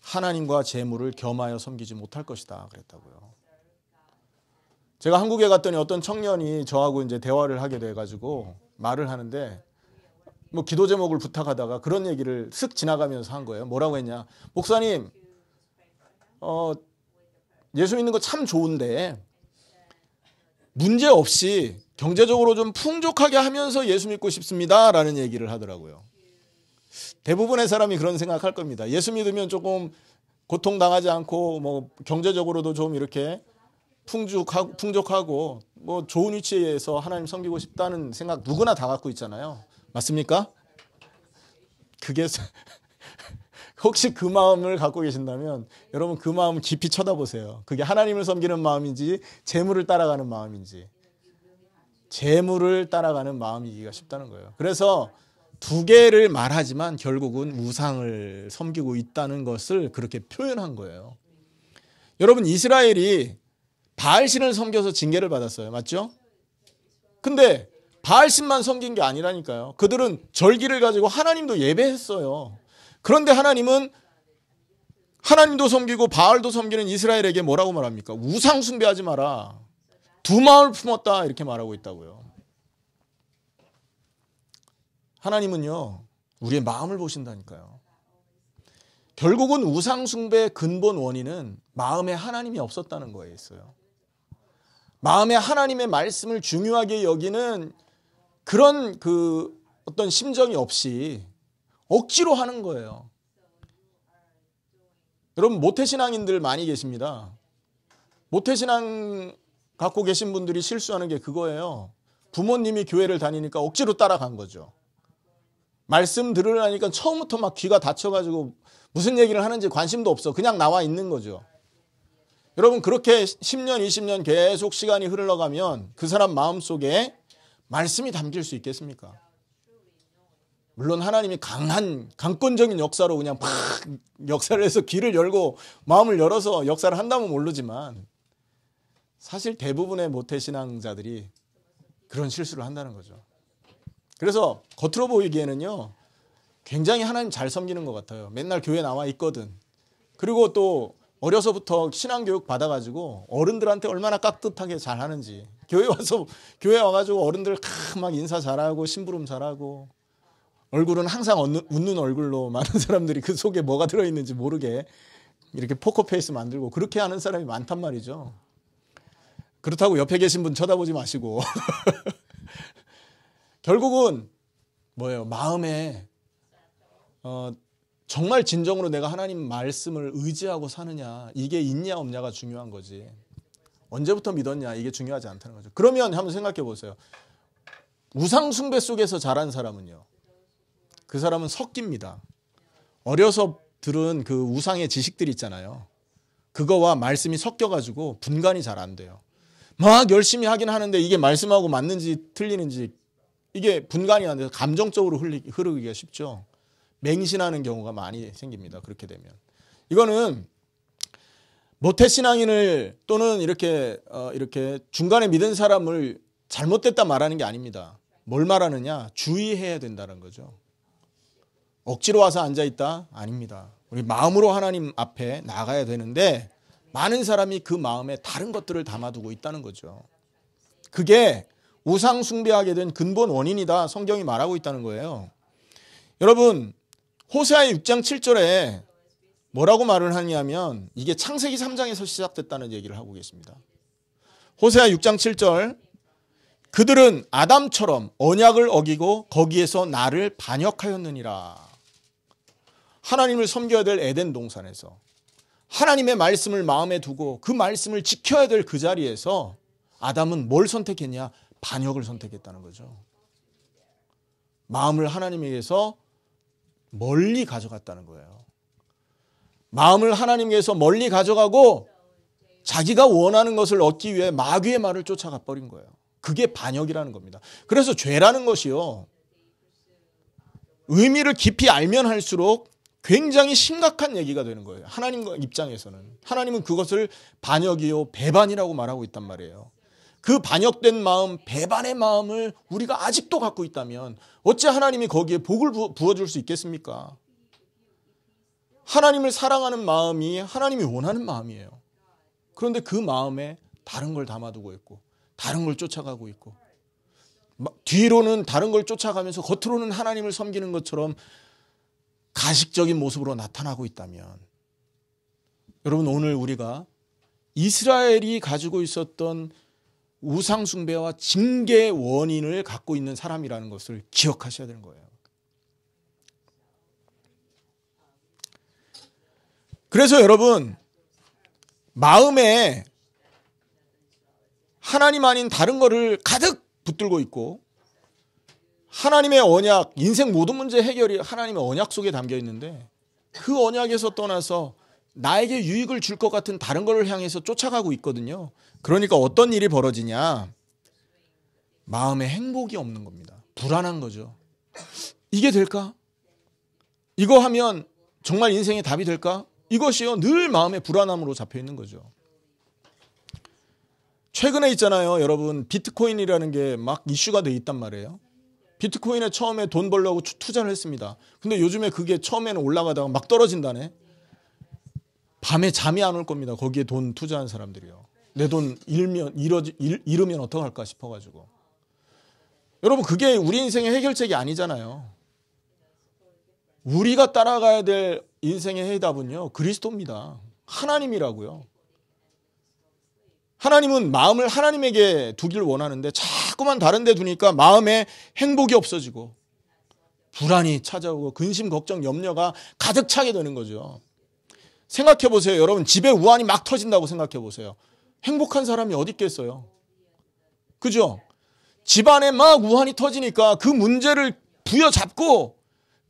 하나님과 재물을 겸하여 섬기지 못할 것이다 그랬다고요. 제가 한국에 갔더니 어떤 청년이 저하고 이제 대화를 하게 돼가지고 말을 하는데 뭐 기도 제목을 부탁하다가 그런 얘기를 쓱 지나가면서 한 거예요. 뭐라고 했냐? 목사님, 예수 믿는 거 참 좋은데 문제 없이 경제적으로 좀 풍족하게 하면서 예수 믿고 싶습니다 라는 얘기를 하더라고요. 대부분의 사람이 그런 생각할 겁니다. 예수 믿으면 조금 고통당하지 않고 뭐 경제적으로도 좀 이렇게 풍족하고 뭐 좋은 위치에서 하나님 섬기고 싶다는 생각 누구나 다 갖고 있잖아요. 맞습니까? 그게 혹시 그 마음을 갖고 계신다면 여러분 그 마음 깊이 쳐다보세요. 그게 하나님을 섬기는 마음인지 재물을 따라가는 마음인지. 재물을 따라가는 마음이기가 쉽다는 거예요. 그래서 두 개를 말하지만 결국은 우상을 섬기고 있다는 것을 그렇게 표현한 거예요. 여러분 이스라엘이 바알신을 섬겨서 징계를 받았어요. 맞죠? 근데 바알신만 섬긴 게 아니라니까요. 그들은 절기를 가지고 하나님도 예배했어요. 그런데 하나님은 하나님도 섬기고 바알도 섬기는 이스라엘에게 뭐라고 말합니까? 우상 숭배하지 마라. 두 마음을 품었다 이렇게 말하고 있다고요. 하나님은요 우리의 마음을 보신다니까요. 결국은 우상 숭배의 근본 원인은 마음에 하나님이 없었다는 거에 있어요. 마음에 하나님의 말씀을 중요하게 여기는 그런 어떤 심정이 없이 억지로 하는 거예요. 여러분 모태신앙인들 많이 계십니다. 모태신앙 갖고 계신 분들이 실수하는 게 그거예요. 부모님이 교회를 다니니까 억지로 따라간 거죠. 말씀 들으려니까 처음부터 막 귀가 닫혀가지고 무슨 얘기를 하는지 관심도 없어. 그냥 나와 있는 거죠. 여러분 그렇게 10년, 20년 계속 시간이 흘러가면 그 사람 마음속에 말씀이 담길 수 있겠습니까? 물론 하나님이 강권적인 역사로 그냥 팍 역사를 해서 귀를 열고 마음을 열어서 역사를 한다면 모르지만 사실 대부분의 모태신앙자들이 그런 실수를 한다는 거죠. 그래서 겉으로 보이기에는요 굉장히 하나님 잘 섬기는 것 같아요. 맨날 교회 나와 있거든. 그리고 또 어려서부터 신앙교육 받아가지고 어른들한테 얼마나 깍듯하게 잘하는지 교회 와가지고 어른들 막 인사 잘하고 심부름 잘하고 얼굴은 항상 웃는 얼굴로 많은 사람들이 그 속에 뭐가 들어있는지 모르게 이렇게 포커페이스 만들고 그렇게 하는 사람이 많단 말이죠. 그렇다고 옆에 계신 분 쳐다보지 마시고 결국은 뭐예요? 마음에 정말 진정으로 내가 하나님 말씀을 의지하고 사느냐 이게 있냐 없냐가 중요한 거지. 언제부터 믿었냐 이게 중요하지 않다는 거죠. 그러면 한번 생각해 보세요. 우상 숭배 속에서 자란 사람은요. 그 사람은 섞입니다. 어려서 들은 그 우상의 지식들이 있잖아요. 그거와 말씀이 섞여가지고 분간이 잘 안 돼요. 막 열심히 하긴 하는데 이게 말씀하고 맞는지 틀리는지 이게 분간이 안 돼서 감정적으로 흐르기가 쉽죠. 맹신하는 경우가 많이 생깁니다. 그렇게 되면. 이거는 모태신앙인을 또는 이렇게 중간에 믿은 사람을 잘못됐다 말하는 게 아닙니다. 뭘 말하느냐? 주의해야 된다는 거죠. 억지로 와서 앉아있다? 아닙니다. 우리 마음으로 하나님 앞에 나가야 되는데 많은 사람이 그 마음에 다른 것들을 담아두고 있다는 거죠. 그게 우상 숭배하게 된 근본 원인이다. 성경이 말하고 있다는 거예요. 여러분, 호세아 6장 7절에 뭐라고 말을 하냐면 이게 창세기 3장에서 시작됐다는 얘기를 하고 계십니다. 호세아 6장 7절, 그들은 아담처럼 언약을 어기고 거기에서 나를 반역하였느니라. 하나님을 섬겨야 될 에덴 동산에서 하나님의 말씀을 마음에 두고 그 말씀을 지켜야 될 그 자리에서 아담은 뭘 선택했냐? 반역을 선택했다는 거죠. 마음을 하나님에게서 멀리 가져갔다는 거예요. 마음을 하나님께서 멀리 가져가고 자기가 원하는 것을 얻기 위해 마귀의 말을 쫓아가 버린 거예요. 그게 반역이라는 겁니다. 그래서 죄라는 것이요, 의미를 깊이 알면 할수록 굉장히 심각한 얘기가 되는 거예요. 하나님 입장에서는. 하나님은 그것을 반역이요 배반이라고 말하고 있단 말이에요. 그 반역된 마음, 배반의 마음을 우리가 아직도 갖고 있다면 어째 하나님이 거기에 복을 부어줄 수 있겠습니까? 하나님을 사랑하는 마음이 하나님이 원하는 마음이에요. 그런데 그 마음에 다른 걸 담아두고 있고 다른 걸 쫓아가고 있고 뒤로는 다른 걸 쫓아가면서 겉으로는 하나님을 섬기는 것처럼 가식적인 모습으로 나타나고 있다면, 여러분, 오늘 우리가 이스라엘이 가지고 있었던 우상 숭배와 징계의 원인을 갖고 있는 사람이라는 것을 기억하셔야 되는 거예요. 그래서 여러분, 마음에 하나님 아닌 다른 거를 가득 붙들고 있고 하나님의 언약, 인생 모든 문제 해결이 하나님의 언약 속에 담겨 있는데 그 언약에서 떠나서 나에게 유익을 줄 것 같은 다른 거를 향해서 쫓아가고 있거든요. 그러니까 어떤 일이 벌어지냐? 마음에 행복이 없는 겁니다. 불안한 거죠. 이게 될까? 이거 하면 정말 인생의 답이 될까? 이것이요, 늘 마음의 불안함으로 잡혀 있는 거죠. 최근에 있잖아요, 여러분, 비트코인이라는 게 막 이슈가 돼 있단 말이에요. 비트코인에 처음에 돈 벌려고 투자를 했습니다. 근데 요즘에 그게 처음에는 올라가다가 막 떨어진다네. 밤에 잠이 안 올 겁니다. 거기에 돈 투자한 사람들이요. 내 돈 잃으면 어떡할까 싶어가지고. 여러분, 그게 우리 인생의 해결책이 아니잖아요. 우리가 따라가야 될 인생의 해답은요, 그리스도입니다. 하나님이라고요. 하나님은 마음을 하나님에게 두길 원하는데 자꾸만 다른 데 두니까 마음에 행복이 없어지고 불안이 찾아오고 근심, 걱정, 염려가 가득 차게 되는 거죠. 생각해 보세요. 여러분, 집에 우환이 막 터진다고 생각해 보세요. 행복한 사람이 어디 있겠어요? 그죠? 집안에 막 우환이 터지니까 그 문제를 부여잡고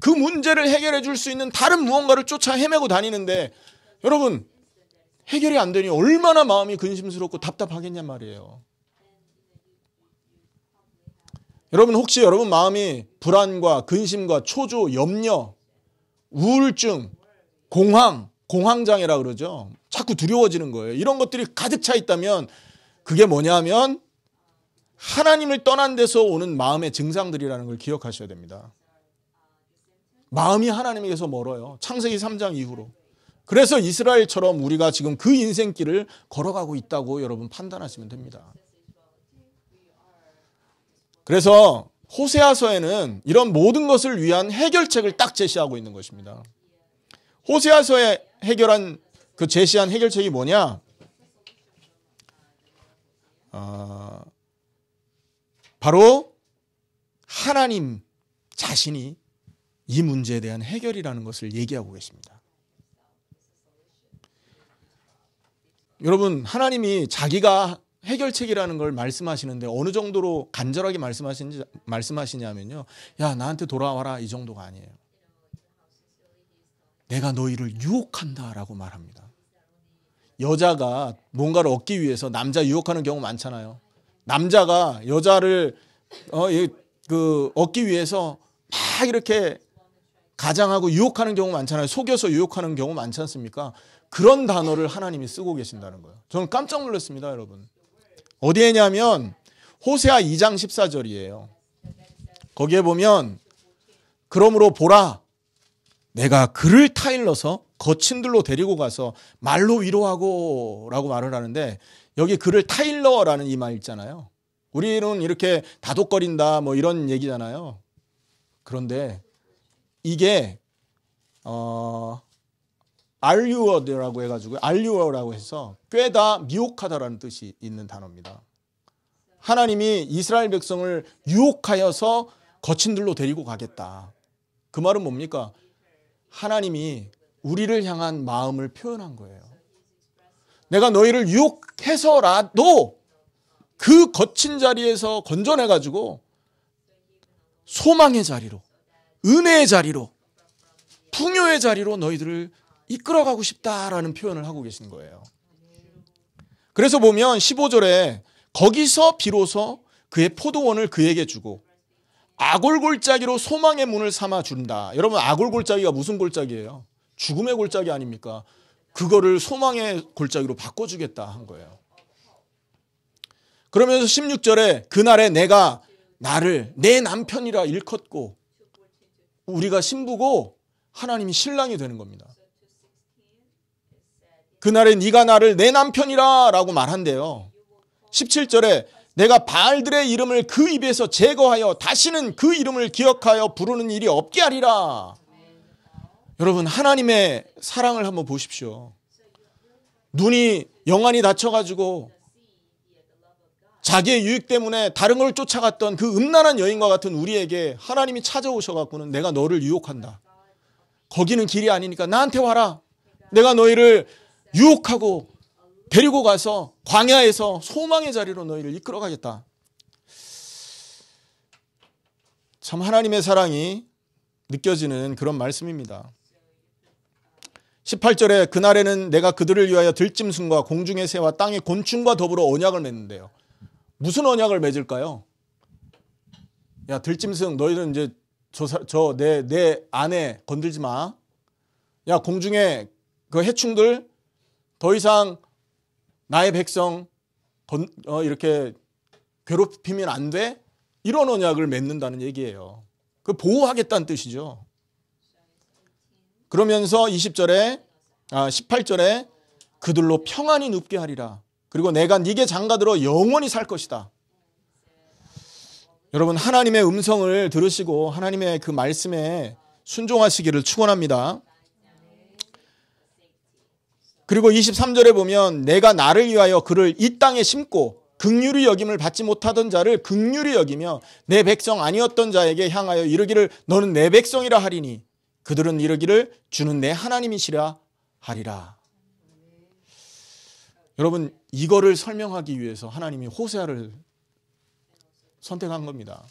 그 문제를 해결해 줄 수 있는 다른 무언가를 쫓아 헤매고 다니는데, 여러분, 해결이 안 되니 얼마나 마음이 근심스럽고 답답하겠냔 말이에요. 여러분, 혹시 여러분 마음이 불안과 근심과 초조, 염려, 우울증, 공황장애라 그러죠. 자꾸 두려워지는 거예요. 이런 것들이 가득 차 있다면 그게 뭐냐면 하나님을 떠난 데서 오는 마음의 증상들이라는 걸 기억하셔야 됩니다. 마음이 하나님에게서 멀어요. 창세기 3장 이후로. 그래서 이스라엘처럼 우리가 지금 그 인생길을 걸어가고 있다고 여러분 판단하시면 됩니다. 그래서 호세아서에는 이런 모든 것을 위한 해결책을 딱 제시하고 있는 것입니다. 호세아서에 제시한 해결책이 뭐냐? 바로 하나님 자신이 이 문제에 대한 해결이라는 것을 얘기하고 계십니다. 여러분, 하나님이 자기가 해결책이라는 걸 말씀하시는데 어느 정도로 간절하게 말씀하시냐면요, 야, 나한테 돌아와라, 이 정도가 아니에요. 내가 너희를 유혹한다라고 말합니다. 여자가 뭔가를 얻기 위해서 남자 유혹하는 경우 많잖아요. 남자가 여자를 얻기 위해서 막 이렇게 가장하고 유혹하는 경우 많잖아요. 속여서 유혹하는 경우 많지 않습니까? 그런 단어를 하나님이 쓰고 계신다는 거예요. 저는 깜짝 놀랐습니다, 여러분. 어디에냐면 호세아 2장 14절이에요. 거기에 보면 그러므로 보라, 내가 그를 타일러서 거친들로 데리고 가서 말로 위로하고 라고 말을 하는데, 여기 그를 타일러라는 이 말 있잖아요. 우리는 이렇게 다독거린다 뭐 이런 얘기잖아요. 그런데 이게 알류어라고 해가지고 알류어라고 해서 꿰다 미혹하다라는 뜻이 있는 단어입니다. 하나님이 이스라엘 백성을 유혹하여서 거친들로 데리고 가겠다. 그 말은 뭡니까? 하나님이 우리를 향한 마음을 표현한 거예요. 내가 너희를 유혹해서라도 그 거친 자리에서 건져내가지고 소망의 자리로, 은혜의 자리로, 풍요의 자리로 너희들을 이끌어가고 싶다라는 표현을 하고 계신 거예요. 그래서 보면 15절에 거기서 비로소 그의 포도원을 그에게 주고 아골골짜기로 소망의 문을 삼아 준다. 여러분, 아골골짜기가 무슨 골짜기예요? 죽음의 골짜기 아닙니까? 그거를 소망의 골짜기로 바꿔주겠다 한 거예요. 그러면서 16절에 그날에 내가 나를 내 남편이라 일컫고, 우리가 신부고 하나님이 신랑이 되는 겁니다. 그날에 네가 나를 내 남편이라 라고 말한대요. 17절에 내가 바알들의 이름을 그 입에서 제거하여 다시는 그 이름을 기억하여 부르는 일이 없게 하리라. 여러분, 하나님의 사랑을 한번 보십시오. 눈이 영안이 다쳐가지고 자기의 유익 때문에 다른 걸 쫓아갔던 그 음란한 여인과 같은 우리에게 하나님이 찾아오셔갖고는 내가 너를 유혹한다. 거기는 길이 아니니까 나한테 와라. 내가 너희를 유혹하고 데리고 가서 광야에서 소망의 자리로 너희를 이끌어가겠다. 참 하나님의 사랑이 느껴지는 그런 말씀입니다. 18절에 그날에는 내가 그들을 위하여 들짐승과 공중의 새와 땅의 곤충과 더불어 언약을 맺는데요. 무슨 언약을 맺을까요? 야, 들짐승 너희는 이제 내 아내 건들지 마. 야, 공중의 그 해충들 더 이상 나의 백성 이렇게 괴롭히면 안 돼? 이런 언약을 맺는다는 얘기예요. 그 보호하겠다는 뜻이죠. 그러면서 18절에 그들로 평안히 눕게 하리라. 그리고 내가 네게 장가들어 영원히 살 것이다. 여러분, 하나님의 음성을 들으시고 하나님의 그 말씀에 순종하시기를 축원합니다. 그리고 23절에 보면 내가 나를 위하여 그를 이 땅에 심고 긍휼히 여김을 받지 못하던 자를 긍휼히 여기며 내 백성 아니었던 자에게 향하여 이르기를 너는 내 백성이라 하리니 그들은 이르기를 주는 내 하나님이시라 하리라. 여러분, 이거를 설명하기 위해서 하나님이 호세아를 선택한 겁니다.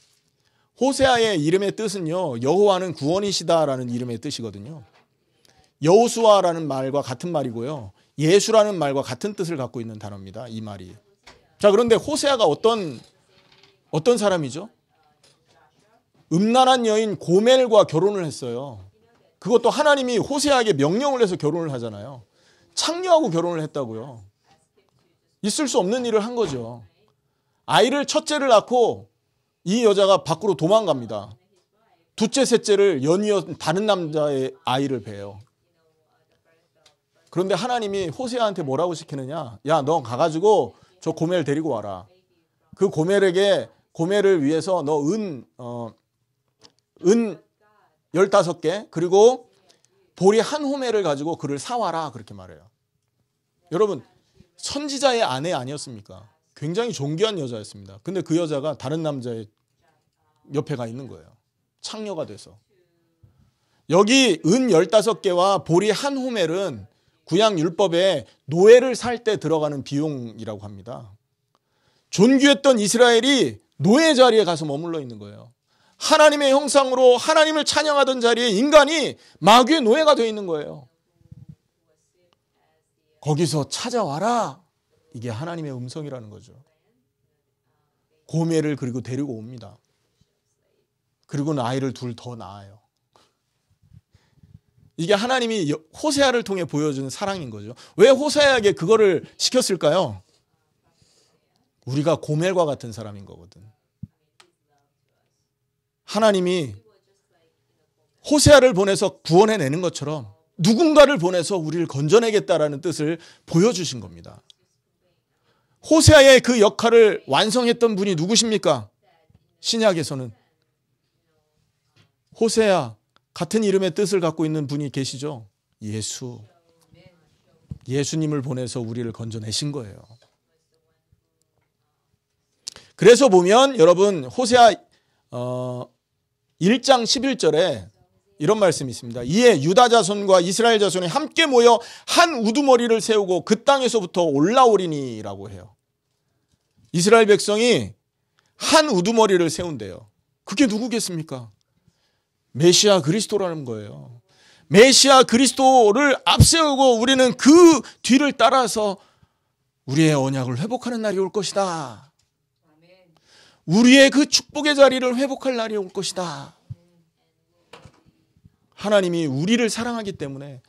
호세아의 이름의 뜻은요, 여호와는 구원이시다라는 이름의 뜻이거든요. 여호수아라는 말과 같은 말이고요, 예수라는 말과 같은 뜻을 갖고 있는 단어입니다, 이 말이. 자, 그런데 호세아가 어떤 사람이죠? 음란한 여인 고멜과 결혼을 했어요. 그것도 하나님이 호세아에게 명령을 해서 결혼을 하잖아요. 창녀하고 결혼을 했다고요. 있을 수 없는 일을 한 거죠. 아이를 첫째를 낳고 이 여자가 밖으로 도망갑니다. 둘째, 셋째를 연이어 다른 남자의 아이를 배요. 그런데 하나님이 호세아한테 뭐라고 시키느냐? 야, 너 가가지고 저 고멜 데리고 와라. 그 고멜을 위해서 너 은 15개 그리고 보리 한 호멜을 가지고 그를 사와라. 그렇게 말해요. 여러분, 선지자의 아내 아니었습니까? 굉장히 존귀한 여자였습니다. 근데 그 여자가 다른 남자의 옆에 가 있는 거예요. 창녀가 돼서. 여기 은 15개와 보리 한 호멜은 구약 율법에 노예를 살 때 들어가는 비용이라고 합니다. 존귀했던 이스라엘이 노예 자리에 가서 머물러 있는 거예요. 하나님의 형상으로 하나님을 찬양하던 자리에 인간이 마귀의 노예가 되어 있는 거예요. 거기서 찾아와라. 이게 하나님의 음성이라는 거죠. 고멜을 그리고 데리고 옵니다. 그리고는 아이를 둘 더 낳아요. 이게 하나님이 호세아를 통해 보여준 사랑인 거죠. 왜 호세아에게 그거를 시켰을까요? 우리가 고멜과 같은 사람인 거거든. 하나님이 호세아를 보내서 구원해내는 것처럼 누군가를 보내서 우리를 건져내겠다라는 뜻을 보여주신 겁니다. 호세아의 그 역할을 완성했던 분이 누구십니까? 신약에서는 호세아 같은 이름의 뜻을 갖고 있는 분이 계시죠? 예수. 예수님을 보내서 우리를 건져내신 거예요. 그래서 보면 여러분 호세아 1장 11절에 이런 말씀이 있습니다. 이에 유다 자손과 이스라엘 자손이 함께 모여 한 우두머리를 세우고 그 땅에서부터 올라오리니라고 해요. 이스라엘 백성이 한 우두머리를 세운대요. 그게 누구겠습니까? 메시아 그리스도라는 거예요. 메시아 그리스도를 앞세우고 우리는 그 뒤를 따라서 우리의 언약을 회복하는 날이 올 것이다. 우리의 그 축복의 자리를 회복할 날이 올 것이다. 하나님이 우리를 사랑하기 때문에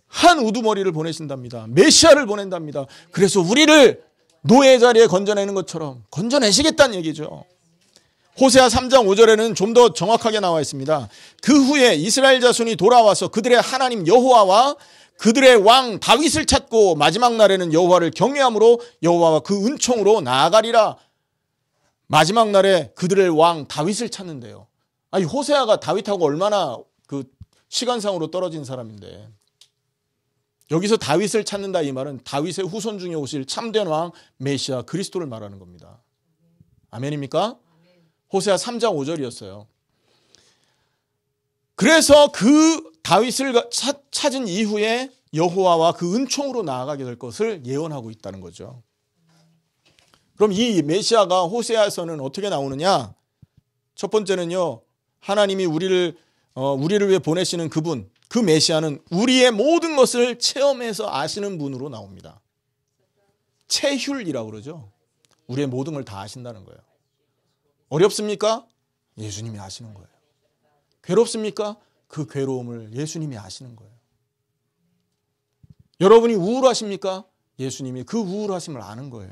한 우두머리를 보내신답니다. 메시아를 보낸답니다. 그래서 우리를 노예 자리에 건져내는 것처럼 건져내시겠다는 얘기죠. 호세아 3장 5절에는 좀 더 정확하게 나와 있습니다. 그 후에 이스라엘 자손이 돌아와서 그들의 하나님 여호와와 그들의 왕 다윗을 찾고 마지막 날에는 여호와를 경외함으로 여호와와 그 은총으로 나아가리라. 마지막 날에 그들의 왕 다윗을 찾는데요. 아니 호세아가 다윗하고 얼마나 그 시간상으로 떨어진 사람인데 여기서 다윗을 찾는다 이 말은 다윗의 후손 중에 오실 참된 왕 메시아 그리스도를 말하는 겁니다. 아멘입니까? 호세아 3장 5절이었어요. 그래서 그 다윗을 찾은 이후에 여호와와 그 은총으로 나아가게 될 것을 예언하고 있다는 거죠. 그럼 이 메시아가 호세아에서는 어떻게 나오느냐? 첫 번째는요. 하나님이 우리를 위해 보내시는 그분, 그 메시아는 우리의 모든 것을 체험해서 아시는 분으로 나옵니다. 체휼이라고 그러죠. 우리의 모든 걸 다 아신다는 거예요. 어렵습니까? 예수님이 아시는 거예요. 괴롭습니까? 그 괴로움을 예수님이 아시는 거예요. 여러분이 우울하십니까? 예수님이 그 우울하심을 아는 거예요.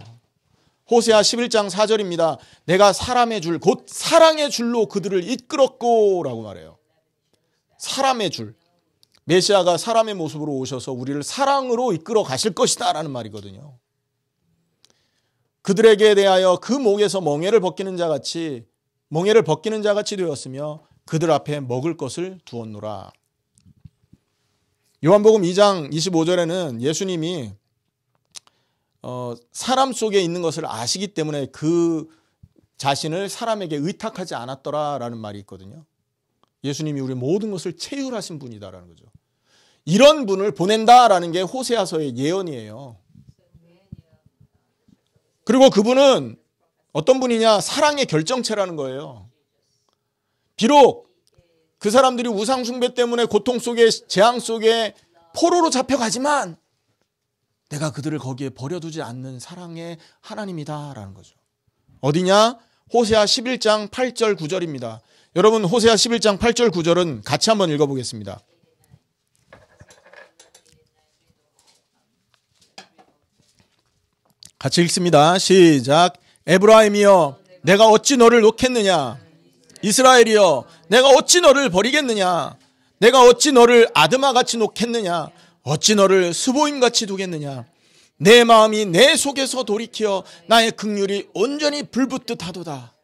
호세아 11장 4절입니다. 내가 사람의 줄, 곧 사랑의 줄로 그들을 이끌었고 라고 말해요. 사람의 줄. 메시아가 사람의 모습으로 오셔서 우리를 사랑으로 이끌어 가실 것이다 라는 말이거든요. 그들에게 대하여 그 목에서 멍에를 벗기는 자 같이 되었으며 그들 앞에 먹을 것을 두었노라. 요한복음 2장 25절에는 예수님이 사람 속에 있는 것을 아시기 때문에 그 자신을 사람에게 의탁하지 않았더라라는 말이 있거든요. 예수님이 우리 모든 것을 체휼하신 분이다라는 거죠. 이런 분을 보낸다라는 게 호세아서의 예언이에요. 그리고 그분은 어떤 분이냐? 사랑의 결정체라는 거예요. 비록 그 사람들이 우상숭배 때문에 고통 속에 재앙 속에 포로로 잡혀가지만 내가 그들을 거기에 버려두지 않는 사랑의 하나님이다라는 거죠. 어디냐? 호세아 11장 8절 9절입니다. 여러분 호세아 11장 8절 9절은 같이 한번 읽어보겠습니다. 같이 읽습니다. 시작. 에브라임이여 내가 어찌 너를 놓겠느냐? 이스라엘이여 내가 어찌 너를 버리겠느냐? 내가 어찌 너를 아드마같이 놓겠느냐? 어찌 너를 스보임같이 두겠느냐? 내 마음이 내 속에서 돌이켜 나의 긍휼이 온전히 불붙듯 하도다.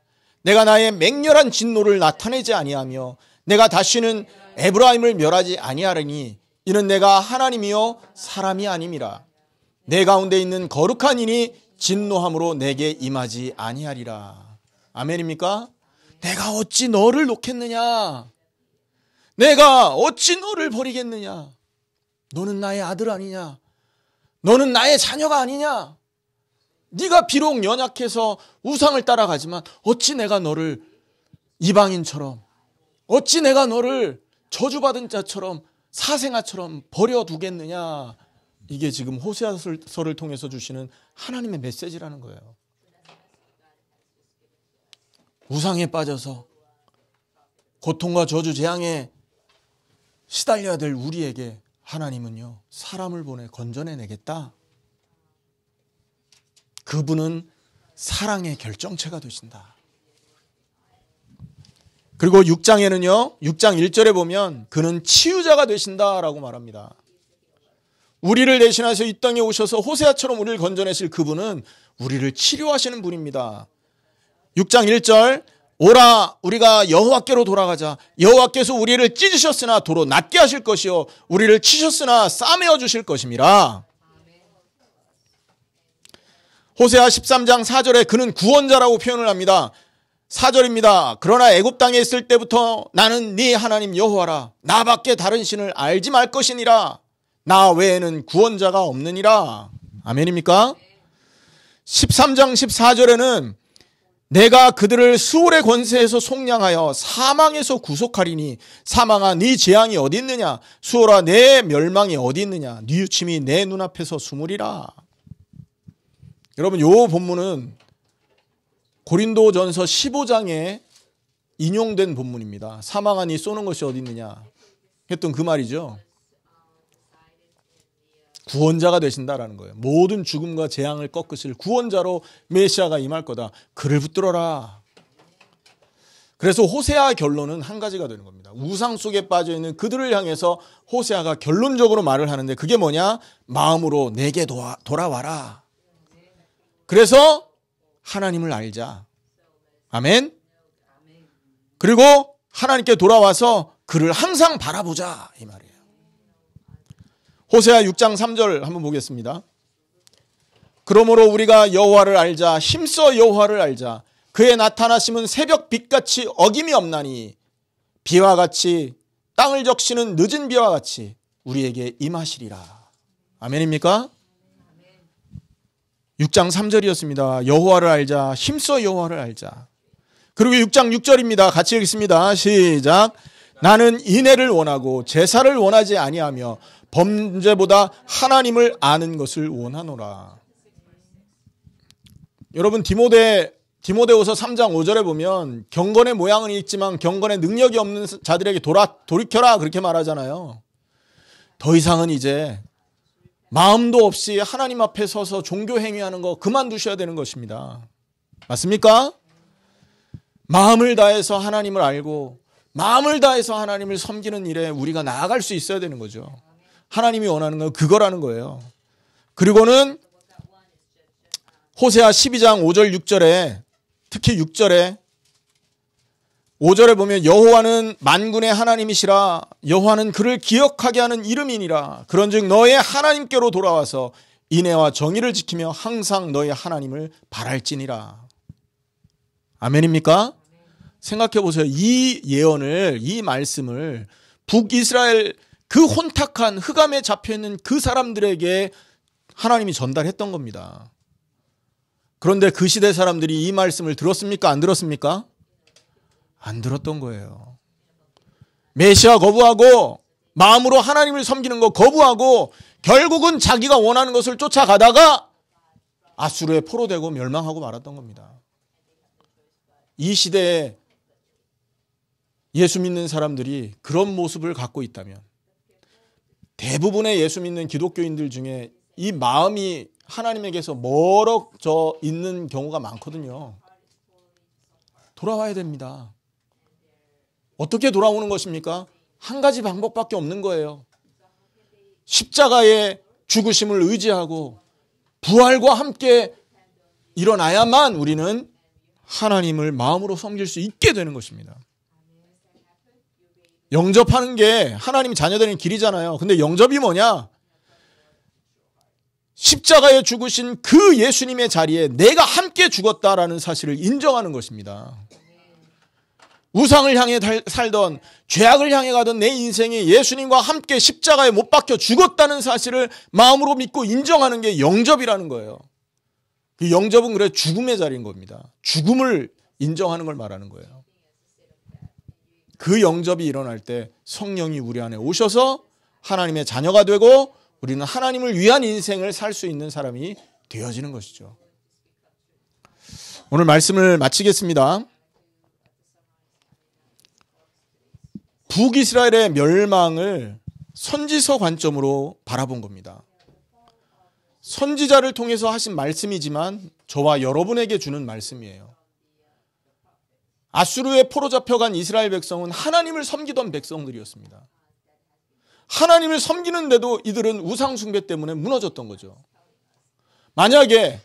내가 나의 맹렬한 진노를 나타내지 아니하며 내가 다시는 에브라임을 멸하지 아니하리니 이는 내가 하나님이요 사람이 아님이라. 내 가운데 있는 거룩한 이니 진노함으로 내게 임하지 아니하리라. 아멘입니까? 내가 어찌 너를 놓겠느냐? 내가 어찌 너를 버리겠느냐? 너는 나의 아들 아니냐? 너는 나의 자녀가 아니냐? 네가 비록 연약해서 우상을 따라가지만 어찌 내가 너를 이방인처럼, 어찌 내가 너를 저주받은 자처럼, 사생아처럼 버려두겠느냐? 이게 지금 호세아서를 통해서 주시는 하나님의 메시지라는 거예요. 우상에 빠져서 고통과 저주 재앙에 시달려야 될 우리에게 하나님은요, 사람을 보내 건져내겠다. 그분은 사랑의 결정체가 되신다. 그리고 6장에는요, 6장 1절에 보면 그는 치유자가 되신다라고 말합니다. 우리를 대신하셔 이 땅에 오셔서 호세아처럼 우리를 건져내실 그분은 우리를 치료하시는 분입니다. 6장 1절, 오라 우리가 여호와께로 돌아가자. 여호와께서 우리를 찢으셨으나 도로 낫게 하실 것이요 우리를 치셨으나 싸매어 주실 것임이라. 호세아 13장 4절에 그는 구원자라고 표현을 합니다. 4절입니다. 그러나 애굽 땅에 있을 때부터 나는 네 하나님 여호와라. 나밖에 다른 신을 알지 말 것이니라. 나 외에는 구원자가 없느니라. 아멘입니까? 13장 14절에는 내가 그들을 수월의 권세에서 속량하여 사망에서 구속하리니 사망아 네 재앙이 어디 있느냐. 수월아 내 멸망이 어디 있느냐. 네 유침이 내 눈앞에서 숨으리라. 여러분, 요 본문은 고린도전서 15장에 인용된 본문입니다. 사망아 네 쏘는 것이 어디 있느냐 했던 그 말이죠. 구원자가 되신다라는 거예요. 모든 죽음과 재앙을 꺾으실 구원자로 메시아가 임할 거다. 그를 붙들어라. 그래서 호세아 결론은 한 가지가 되는 겁니다. 우상 속에 빠져있는 그들을 향해서 호세아가 결론적으로 말을 하는데 그게 뭐냐? 마음으로 내게 돌아와라. 그래서 하나님을 알자. 아멘. 그리고 하나님께 돌아와서 그를 항상 바라보자 이 말이에요. 호세아 6장 3절 한번 보겠습니다. 그러므로 우리가 여호와를 알자. 힘써 여호와를 알자. 그의 나타나심은 새벽 빛같이 어김이 없나니 비와 같이 땅을 적시는 늦은 비와 같이 우리에게 임하시리라. 아멘입니까? 6장 3절이었습니다. 여호와를 알자. 힘써 여호와를 알자. 그리고 6장 6절입니다. 같이 읽습니다. 시작. 나는 인애를 원하고 제사를 원하지 아니하며 범죄보다 하나님을 아는 것을 원하노라. 여러분, 디모데후서 3장 5절에 보면 경건의 모양은 있지만 경건의 능력이 없는 자들에게 돌이켜라 그렇게 말하잖아요. 더 이상은 이제 마음도 없이 하나님 앞에 서서 종교 행위하는 거 그만두셔야 되는 것입니다. 맞습니까? 마음을 다해서 하나님을 알고 마음을 다해서 하나님을 섬기는 일에 우리가 나아갈 수 있어야 되는 거죠. 하나님이 원하는 건 그거라는 거예요. 그리고는 호세아 12장 5절 6절에 특히 6절에 5절에 보면 여호와는 만군의 하나님이시라. 여호와는 그를 기억하게 하는 이름이니라. 그런즉 너의 하나님께로 돌아와서 인애와 정의를 지키며 항상 너의 하나님을 바랄지니라. 아멘입니까? 생각해 보세요. 이 예언을, 이 말씀을 북이스라엘 그 혼탁한 흑암에 잡혀있는 그 사람들에게 하나님이 전달했던 겁니다. 그런데 그 시대 사람들이 이 말씀을 들었습니까? 안 들었습니까? 안 들었던 거예요. 메시아 거부하고 마음으로 하나님을 섬기는 거 거부하고 결국은 자기가 원하는 것을 쫓아가다가 아수르에 포로되고 멸망하고 말았던 겁니다. 이 시대에 예수 믿는 사람들이 그런 모습을 갖고 있다면 대부분의 예수 믿는 기독교인들 중에 이 마음이 하나님에게서 멀어져 있는 경우가 많거든요. 돌아와야 됩니다. 어떻게 돌아오는 것입니까? 한 가지 방법밖에 없는 거예요. 십자가의 죽으심을 의지하고 부활과 함께 일어나야만 우리는 하나님을 마음으로 섬길 수 있게 되는 것입니다. 영접하는 게 하나님 자녀되는 길이잖아요. 근데 영접이 뭐냐? 십자가에 죽으신 그 예수님의 자리에 내가 함께 죽었다라는 사실을 인정하는 것입니다. 우상을 향해 살던 죄악을 향해 가던 내 인생이 예수님과 함께 십자가에 못 박혀 죽었다는 사실을 마음으로 믿고 인정하는 게 영접이라는 거예요. 그 영접은 그래 죽음의 자리인 겁니다. 죽음을 인정하는 걸 말하는 거예요. 그 영접이 일어날 때 성령이 우리 안에 오셔서 하나님의 자녀가 되고 우리는 하나님을 위한 인생을 살 수 있는 사람이 되어지는 것이죠. 오늘 말씀을 마치겠습니다. 북이스라엘의 멸망을 선지서 관점으로 바라본 겁니다. 선지자를 통해서 하신 말씀이지만 저와 여러분에게 주는 말씀이에요. 아수르에 포로 잡혀간 이스라엘 백성은 하나님을 섬기던 백성들이었습니다. 하나님을 섬기는데도 이들은 우상 숭배 때문에 무너졌던 거죠. 만약에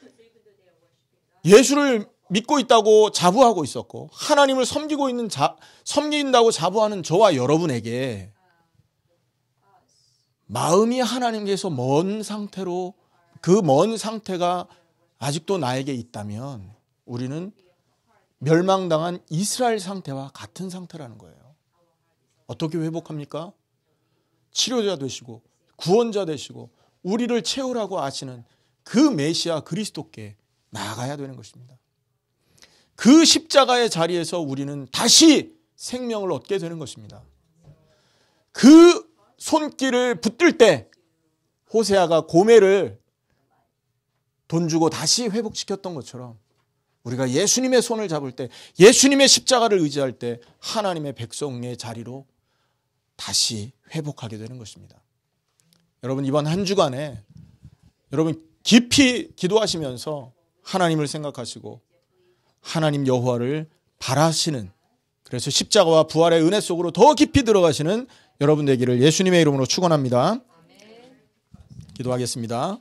예수를 믿고 있다고 자부하고 있었고 하나님을 섬긴다고 자부하는 저와 여러분에게 마음이 하나님께서 먼 상태로 그 먼 상태가 아직도 나에게 있다면 우리는 멸망당한 이스라엘 상태와 같은 상태라는 거예요. 어떻게 회복합니까? 치료자 되시고 구원자 되시고 우리를 채우라고 하시는 그 메시아 그리스도께 나아가야 되는 것입니다. 그 십자가의 자리에서 우리는 다시 생명을 얻게 되는 것입니다. 그 손길을 붙들 때 호세아가 고멜을 돈 주고 다시 회복시켰던 것처럼 우리가 예수님의 손을 잡을 때 예수님의 십자가를 의지할 때 하나님의 백성의 자리로 다시 회복하게 되는 것입니다. 여러분 이번 한 주간에 여러분 깊이 기도하시면서 하나님을 생각하시고 하나님 여호와를 바라시는 그래서 십자가와 부활의 은혜 속으로 더 깊이 들어가시는 여러분 되기를 예수님의 이름으로 축원합니다. 기도하겠습니다.